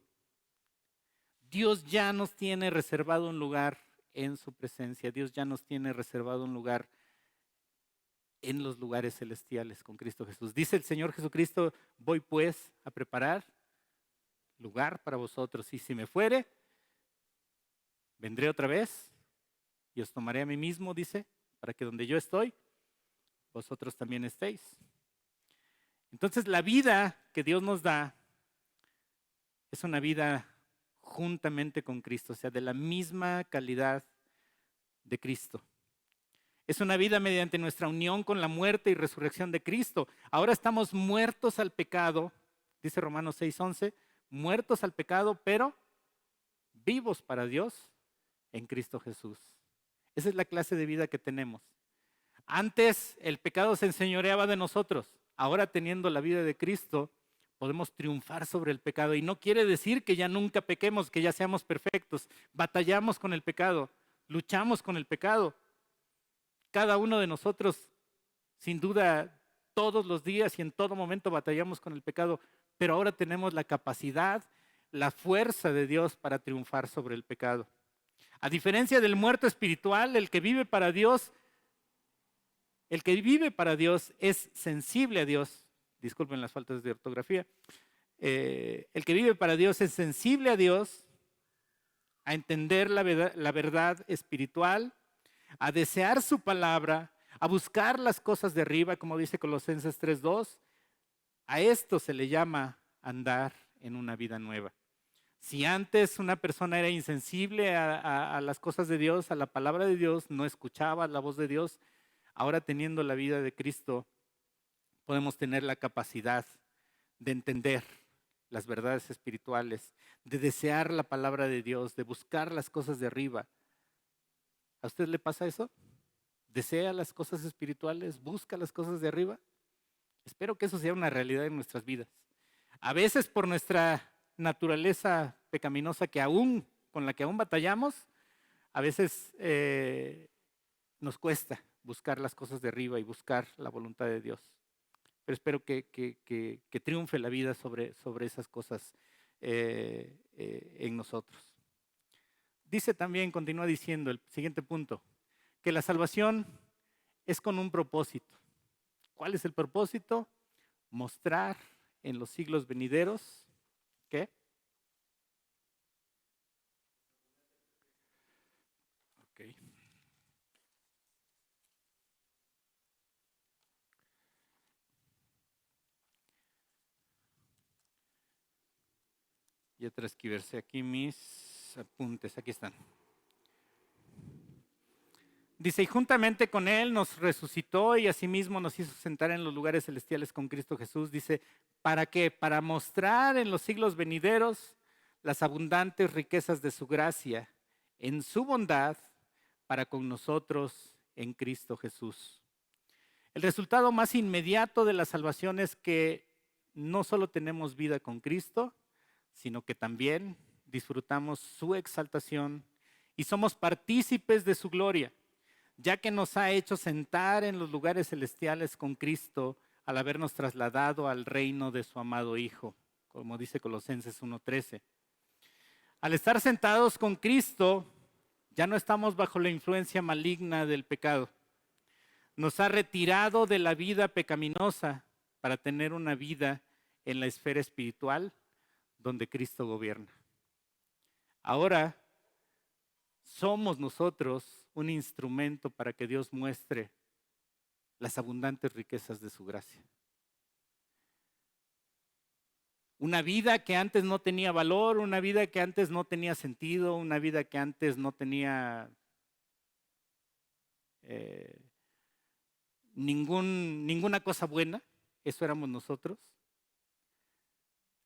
Dios ya nos tiene reservado un lugar en su presencia. Dios ya nos tiene reservado un lugar en los lugares celestiales con Cristo Jesús. Dice el Señor Jesucristo, voy pues a preparar lugar para vosotros. Y si me fuere, vendré otra vez y os tomaré a mí mismo, dice, para que donde yo estoy, vosotros también estéis. Entonces la vida que Dios nos da es una vida juntamente con Cristo, o sea, de la misma calidad de Cristo. Es una vida mediante nuestra unión con la muerte y resurrección de Cristo. Ahora estamos muertos al pecado, dice Romanos 6:11, muertos al pecado, pero vivos para Dios en Cristo Jesús. Esa es la clase de vida que tenemos. Antes el pecado se enseñoreaba de nosotros. Ahora, teniendo la vida de Cristo, podemos triunfar sobre el pecado. Y no quiere decir que ya nunca pequemos, que ya seamos perfectos. Batallamos con el pecado, luchamos con el pecado. Cada uno de nosotros, sin duda, todos los días y en todo momento batallamos con el pecado. Pero ahora tenemos la capacidad, la fuerza de Dios para triunfar sobre el pecado. A diferencia del muerto espiritual, el que vive para Dios es sensible a Dios. Disculpen las faltas de ortografía. El que vive para Dios es sensible a Dios, a entender la verdad espiritual, a desear su palabra, a buscar las cosas de arriba, como dice Colosenses 3:2. A esto se le llama andar en una vida nueva. Si antes una persona era insensible a las cosas de Dios, a la palabra de Dios, no escuchaba la voz de Dios, ahora teniendo la vida de Cristo, podemos tener la capacidad de entender las verdades espirituales, de desear la palabra de Dios, de buscar las cosas de arriba. ¿A usted le pasa eso? ¿Desea las cosas espirituales? ¿Busca las cosas de arriba? Espero que eso sea una realidad en nuestras vidas. A veces por nuestra naturaleza pecaminosa, que aún con la que aún batallamos, a veces nos cuesta buscar las cosas de arriba y buscar la voluntad de Dios. Pero espero que triunfe la vida sobre esas cosas en nosotros. Dice también, continúa diciendo el siguiente punto, que la salvación es con un propósito. ¿Cuál es el propósito? Mostrar en los siglos venideros, ¿qué? Okay. Ya transcribirse aquí mis apuntes, aquí están. Dice, y juntamente con Él nos resucitó y asimismo nos hizo sentar en los lugares celestiales con Cristo Jesús. Dice, ¿para qué? Para mostrar en los siglos venideros las abundantes riquezas de su gracia, en su bondad para con nosotros en Cristo Jesús. El resultado más inmediato de la salvación es que no solo tenemos vida con Cristo, sino que también disfrutamos su exaltación y somos partícipes de su gloria, ya que nos ha hecho sentar en los lugares celestiales con Cristo al habernos trasladado al reino de su amado Hijo, como dice Colosenses 1:13. Al estar sentados con Cristo, ya no estamos bajo la influencia maligna del pecado. Nos ha retirado de la vida pecaminosa para tener una vida en la esfera espiritual donde Cristo gobierna. Ahora somos nosotros un instrumento para que Dios muestre las abundantes riquezas de su gracia. Una vida que antes no tenía valor, una vida que antes no tenía sentido, una vida que antes no tenía ninguna cosa buena, eso éramos nosotros.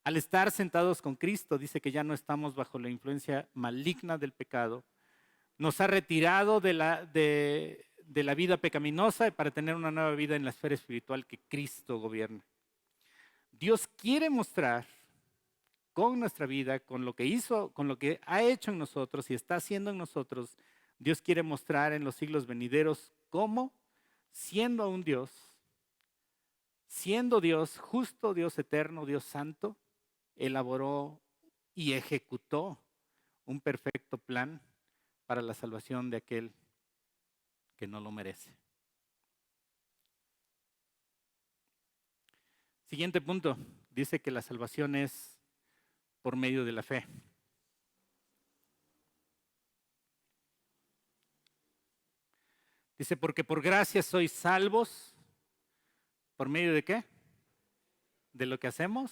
Al estar sentados con Cristo, dice que ya no estamos bajo la influencia maligna del pecado. Nos ha retirado de la vida pecaminosa para tener una nueva vida en la esfera espiritual que Cristo gobierna. Dios quiere mostrar con nuestra vida, con lo que hizo, con lo que ha hecho en nosotros y está haciendo en nosotros, Dios quiere mostrar en los siglos venideros cómo, siendo aún Dios, siendo Dios justo, Dios eterno, Dios santo, elaboró y ejecutó un perfecto plan para la salvación de aquel que no lo merece. Siguiente punto, dice que la salvación es por medio de la fe. Dice, porque por gracia sois salvos, ¿por medio de qué? De lo que hacemos,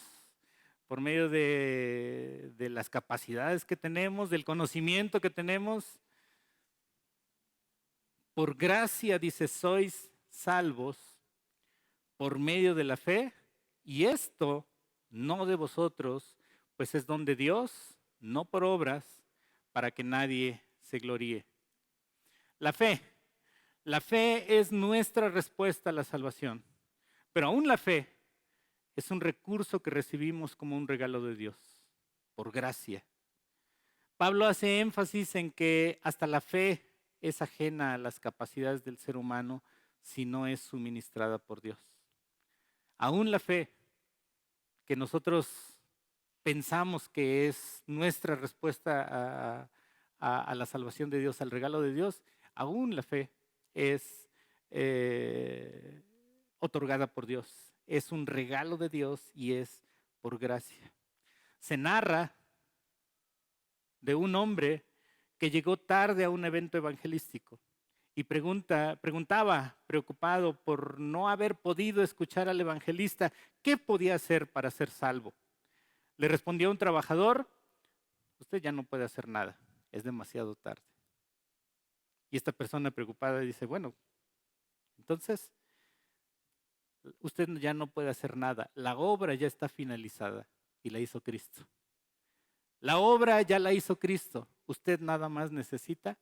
por medio de las capacidades que tenemos, del conocimiento que tenemos. Por gracia, dice, sois salvos por medio de la fe, y esto no de vosotros, pues es don de Dios, no por obras, para que nadie se gloríe. La fe es nuestra respuesta a la salvación, pero aún la fe es un recurso que recibimos como un regalo de Dios, por gracia. Pablo hace énfasis en que hasta la fe es ajena a las capacidades del ser humano si no es suministrada por Dios. Aún la fe, que nosotros pensamos que es nuestra respuesta a la salvación de Dios, al regalo de Dios, aún la fe es otorgada por Dios. Es un regalo de Dios y es por gracia. Se narra de un hombre que llegó tarde a un evento evangelístico y preguntaba, preocupado por no haber podido escuchar al evangelista, ¿qué podía hacer para ser salvo? Le respondió un trabajador, usted ya no puede hacer nada, es demasiado tarde. Y esta persona preocupada dice, bueno, entonces usted ya no puede hacer nada, la obra ya está finalizada y la hizo Cristo. La obra ya la hizo Cristo, usted nada más necesita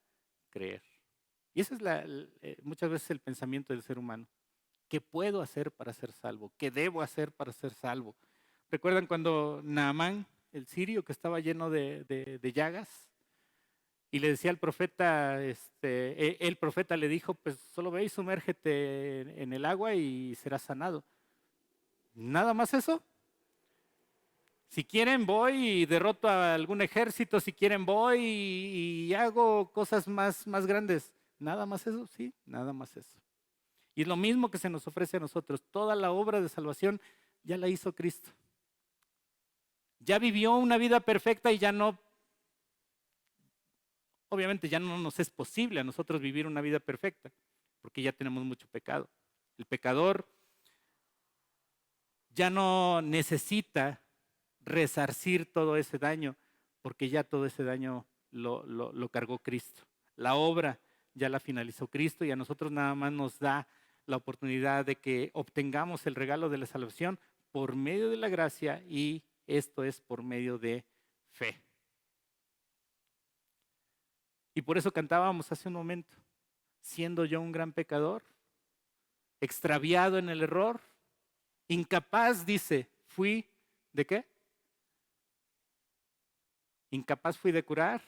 creer. Y ese es muchas veces el pensamiento del ser humano. ¿Qué puedo hacer para ser salvo? ¿Qué debo hacer para ser salvo? ¿Recuerdan cuando Naamán, el sirio que estaba lleno de llagas, Y le decía al profeta, el profeta le dijo, pues solo ve y sumérgete en el agua y serás sanado. Nada más eso. Si quieren voy y derroto a algún ejército, si quieren voy y hago cosas más grandes. Nada más eso, sí, nada más eso. Y es lo mismo que se nos ofrece a nosotros. Toda la obra de salvación ya la hizo Cristo. Ya vivió una vida perfecta y ya no, obviamente ya no nos es posible a nosotros vivir una vida perfecta, porque ya tenemos mucho pecado. El pecador ya no necesita resarcir todo ese daño, porque ya todo ese daño lo cargó Cristo. La obra ya la finalizó Cristo y a nosotros nada más nos da la oportunidad de que obtengamos el regalo de la salvación por medio de la gracia, y esto es por medio de fe. Y por eso cantábamos hace un momento, siendo yo un gran pecador, extraviado en el error, incapaz, dice, fui, ¿de qué? Incapaz fui de curar,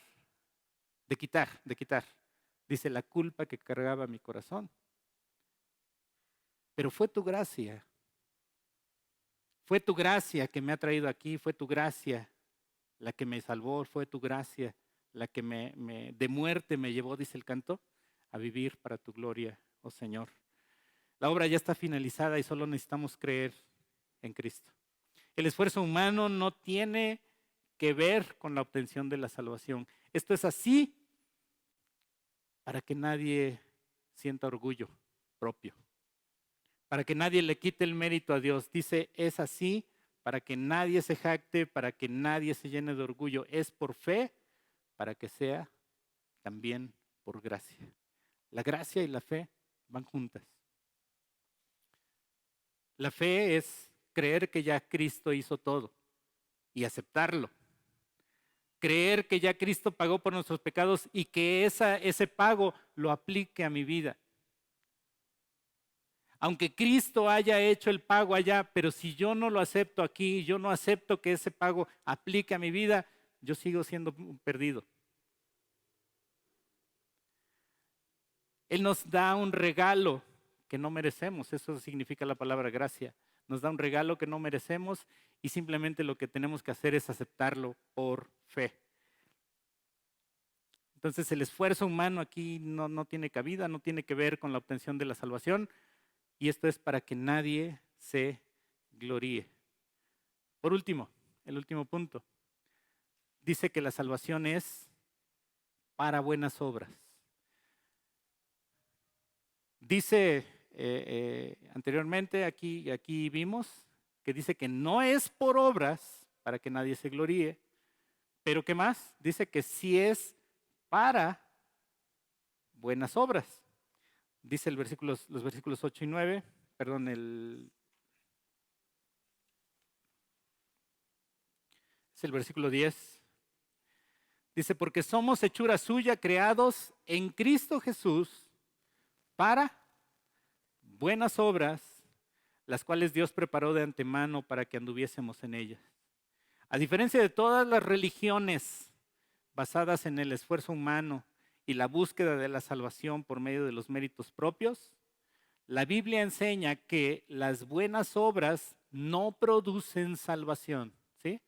de quitar. Dice, la culpa que cargaba mi corazón. Pero fue tu gracia que me ha traído aquí, fue tu gracia la que me salvó, fue tu gracia la que de muerte me llevó, dice el canto, a vivir para tu gloria, oh Señor. La obra ya está finalizada y solo necesitamos creer en Cristo. El esfuerzo humano no tiene que ver con la obtención de la salvación. Esto es así para que nadie sienta orgullo propio, para que nadie le quite el mérito a Dios. Dice, es así para que nadie se jacte, para que nadie se llene de orgullo. Es por fe, para que sea también por gracia. La gracia y la fe van juntas. La fe es creer que ya Cristo hizo todo y aceptarlo. Creer que ya Cristo pagó por nuestros pecados y que ese pago lo aplique a mi vida. Aunque Cristo haya hecho el pago allá, pero si yo no lo acepto aquí, yo no acepto que ese pago aplique a mi vida, yo sigo siendo perdido. Él nos da un regalo que no merecemos, eso significa la palabra gracia. Nos da un regalo que no merecemos y simplemente lo que tenemos que hacer es aceptarlo por fe. Entonces el esfuerzo humano aquí no tiene cabida, no tiene que ver con la obtención de la salvación, y esto es para que nadie se gloríe. Por último, el último punto, dice que la salvación es para buenas obras. Dice anteriormente, aquí vimos que dice que no es por obras para que nadie se gloríe, pero ¿qué más? Dice que sí es para buenas obras. Dice los versículos 8 y 9, perdón, es el versículo 10. Dice, porque somos hechura suya, creados en Cristo Jesús para buenas obras, las cuales Dios preparó de antemano para que anduviésemos en ellas. A diferencia de todas las religiones basadas en el esfuerzo humano y la búsqueda de la salvación por medio de los méritos propios, la Biblia enseña que las buenas obras no producen salvación. ¿Sí?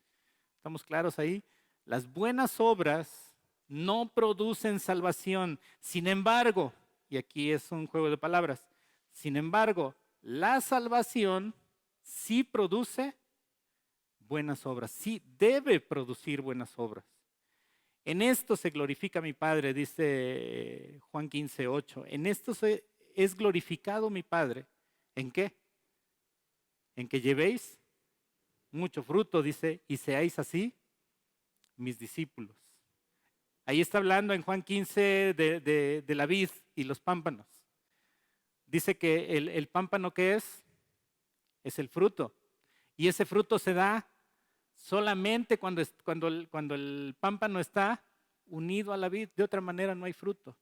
¿Estamos claros ahí? Las buenas obras no producen salvación. Sin embargo, y aquí es un juego de palabras, sin embargo, la salvación sí produce buenas obras, sí debe producir buenas obras. En esto se glorifica mi Padre, dice Juan 15:8. En esto es glorificado mi Padre. ¿En qué? En que llevéis mucho fruto, dice, y seáis así mis discípulos. Ahí está hablando en Juan 15 de la vid y los pámpanos. Dice que el pámpano, ¿qué es? Es el fruto. Y ese fruto se da solamente cuando el pámpano está unido a la vid. De otra manera no hay fruto.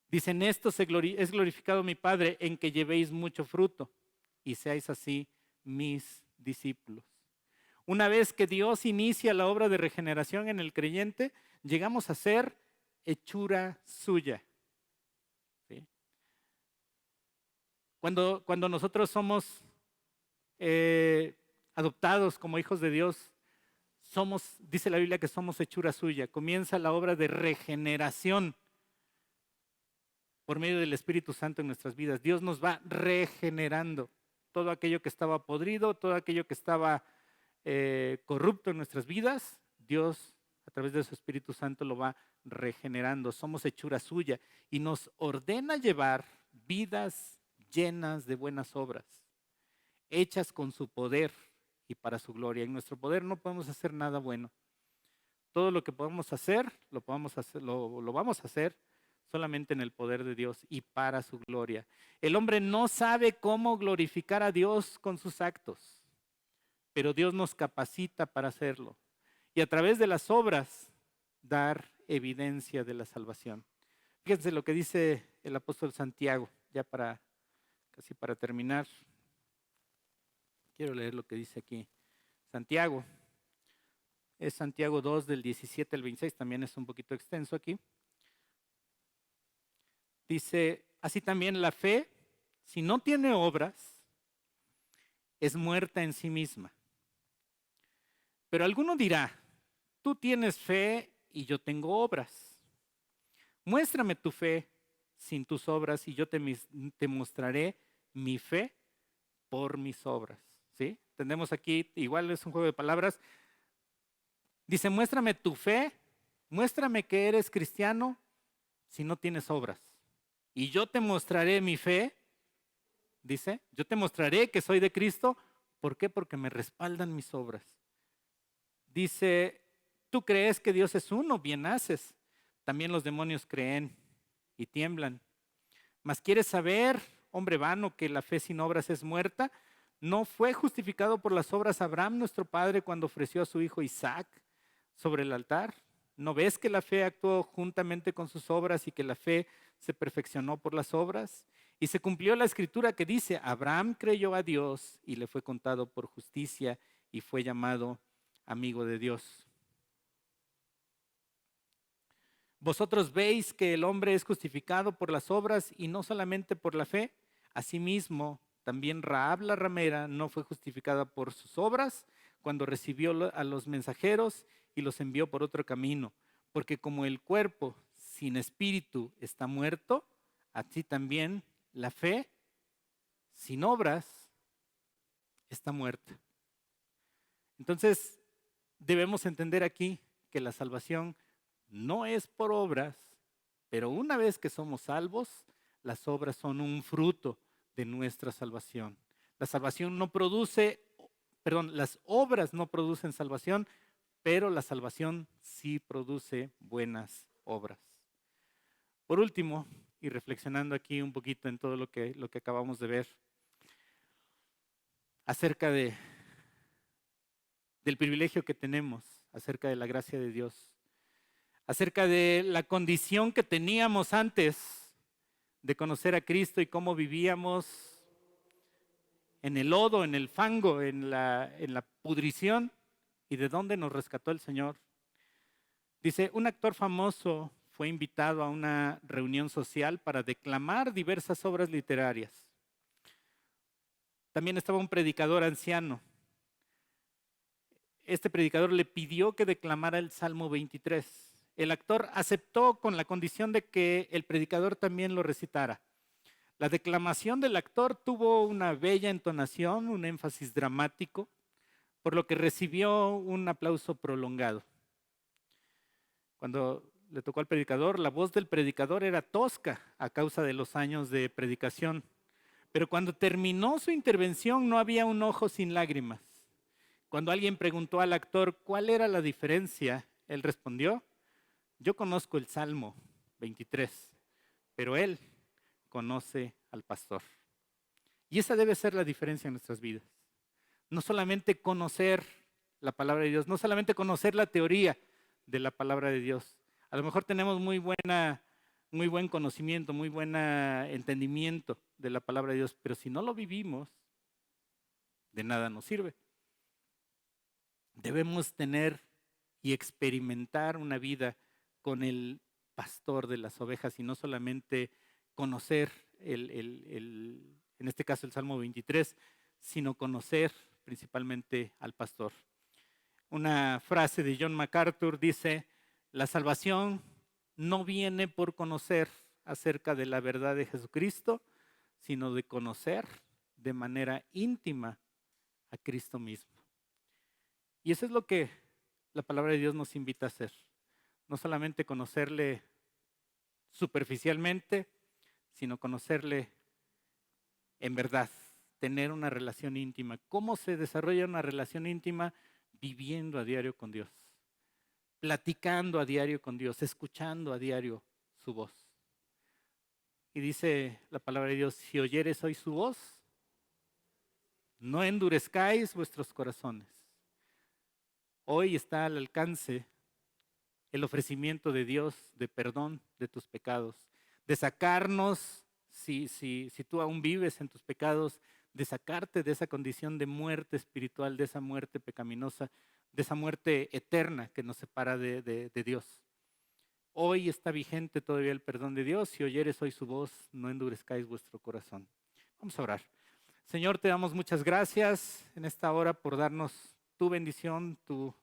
Dice, en esto es glorificado mi Padre, en que llevéis mucho fruto y seáis así mis discípulos. Una vez que Dios inicia la obra de regeneración en el creyente, llegamos a ser hechura suya. ¿Sí? Cuando nosotros somos adoptados como hijos de Dios, dice la Biblia que somos hechura suya. Comienza la obra de regeneración por medio del Espíritu Santo en nuestras vidas. Dios nos va regenerando todo aquello que estaba podrido, todo aquello que estaba corrupto en nuestras vidas. Dios, a través de su Espíritu Santo, lo va regenerando. Somos hechura suya y nos ordena llevar vidas llenas de buenas obras, hechas con su poder y para su gloria. En nuestro poder no podemos hacer nada bueno. Todo lo que podemos hacer, lo vamos a hacer solamente en el poder de Dios y para su gloria. El hombre no sabe cómo glorificar a Dios con sus actos, pero Dios nos capacita para hacerlo. Y a través de las obras, dar evidencia de la salvación. Fíjense lo que dice el apóstol Santiago, ya casi para terminar. Quiero leer lo que dice aquí. Santiago, es Santiago 2 del 17 al 26, también es un poquito extenso aquí. Dice, así también la fe, si no tiene obras, es muerta en sí misma. Pero alguno dirá, tú tienes fe y yo tengo obras. Muéstrame tu fe sin tus obras y yo te mostraré mi fe por mis obras. ¿Sí? Tenemos aquí, igual es un juego de palabras. Dice, muéstrame tu fe, muéstrame que eres cristiano si no tienes obras. Y yo te mostraré mi fe, dice, yo te mostraré que soy de Cristo. ¿Por qué? Porque me respaldan mis obras. Dice, tú crees que Dios es uno, bien haces. También los demonios creen y tiemblan. Mas quieres saber, hombre vano, que la fe sin obras es muerta. ¿No fue justificado por las obras Abraham, nuestro padre, cuando ofreció a su hijo Isaac sobre el altar? ¿No ves que la fe actuó juntamente con sus obras y que la fe se perfeccionó por las obras? Y se cumplió la escritura que dice, Abraham creyó a Dios y le fue contado por justicia y fue llamado amigo de Dios. Vosotros veis que el hombre es justificado por las obras y no solamente por la fe. Asimismo, también Rahab la ramera no fue justificada por sus obras cuando recibió a los mensajeros y los envió por otro camino. Porque como el cuerpo sin espíritu está muerto, así también la fe sin obras está muerta. Entonces, debemos entender aquí que la salvación no es por obras, pero una vez que somos salvos, las obras son un fruto de nuestra salvación. La salvación no produce, las obras no producen salvación, pero la salvación sí produce buenas obras. Por último, y reflexionando aquí un poquito en todo lo que acabamos de ver, acerca del privilegio que tenemos, acerca de la gracia de Dios, acerca de la condición que teníamos antes de conocer a Cristo y cómo vivíamos en el lodo, en el fango, en la pudrición, y de dónde nos rescató el Señor. Dice, un actor famoso fue invitado a una reunión social para declamar diversas obras literarias. También estaba un predicador anciano. Este predicador le pidió que declamara el Salmo 23. El actor aceptó con la condición de que el predicador también lo recitara. La declamación del actor tuvo una bella entonación, un énfasis dramático, por lo que recibió un aplauso prolongado. Cuando le tocó al predicador, la voz del predicador era tosca a causa de los años de predicación. Pero cuando terminó su intervención no había un ojo sin lágrimas. Cuando alguien preguntó al actor cuál era la diferencia, él respondió, yo conozco el Salmo 23, pero él conoce al pastor. Y esa debe ser la diferencia en nuestras vidas. No solamente conocer la palabra de Dios, no solamente conocer la teoría de la palabra de Dios. A lo mejor tenemos muy buen conocimiento, muy buen entendimiento de la palabra de Dios, pero si no lo vivimos, de nada nos sirve. Debemos tener y experimentar una vida con el pastor de las ovejas y no solamente conocer en este caso el Salmo 23, sino conocer principalmente al pastor. Una frase de John MacArthur dice: la salvación no viene por conocer acerca de la verdad de Jesucristo, sino de conocer de manera íntima a Cristo mismo. Y eso es lo que la palabra de Dios nos invita a hacer. No solamente conocerle superficialmente, sino conocerle en verdad, tener una relación íntima. ¿Cómo se desarrolla una relación íntima? Viviendo a diario con Dios, platicando a diario con Dios, escuchando a diario su voz. Y dice la palabra de Dios: si oyeres hoy su voz, no endurezcáis vuestros corazones. Hoy está al alcance el ofrecimiento de Dios de perdón de tus pecados, de sacarnos, si tú aún vives en tus pecados, de sacarte de esa condición de muerte espiritual, de esa muerte pecaminosa, de esa muerte eterna que nos separa de Dios. Hoy está vigente todavía el perdón de Dios. Si oyeres hoy su voz, no endurezcáis vuestro corazón. Vamos a orar. Señor, te damos muchas gracias en esta hora por darnos tu bendición, tu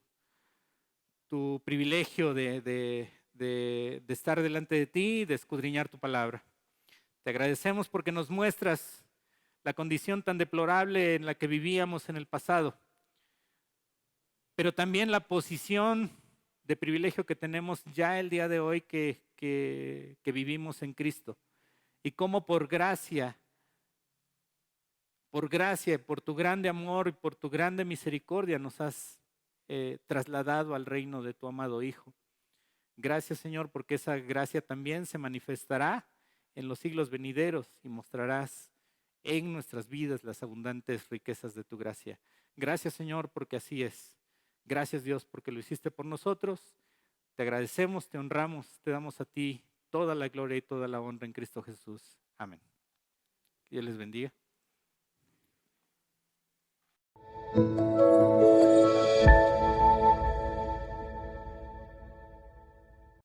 privilegio de estar delante de ti y de escudriñar tu palabra. Te agradecemos porque nos muestras la condición tan deplorable en la que vivíamos en el pasado, pero también la posición de privilegio que tenemos ya el día de hoy que vivimos en Cristo, y cómo por gracia, por tu grande amor y por tu grande misericordia nos has trasladado al reino de tu amado Hijo. Gracias, Señor, porque esa gracia también se manifestará en los siglos venideros y mostrarás en nuestras vidas las abundantes riquezas de tu gracia. Gracias, Señor, porque así es. Gracias, Dios, porque lo hiciste por nosotros. Te agradecemos, te honramos, te damos a ti toda la gloria y toda la honra en Cristo Jesús. Amén. Que Dios les bendiga.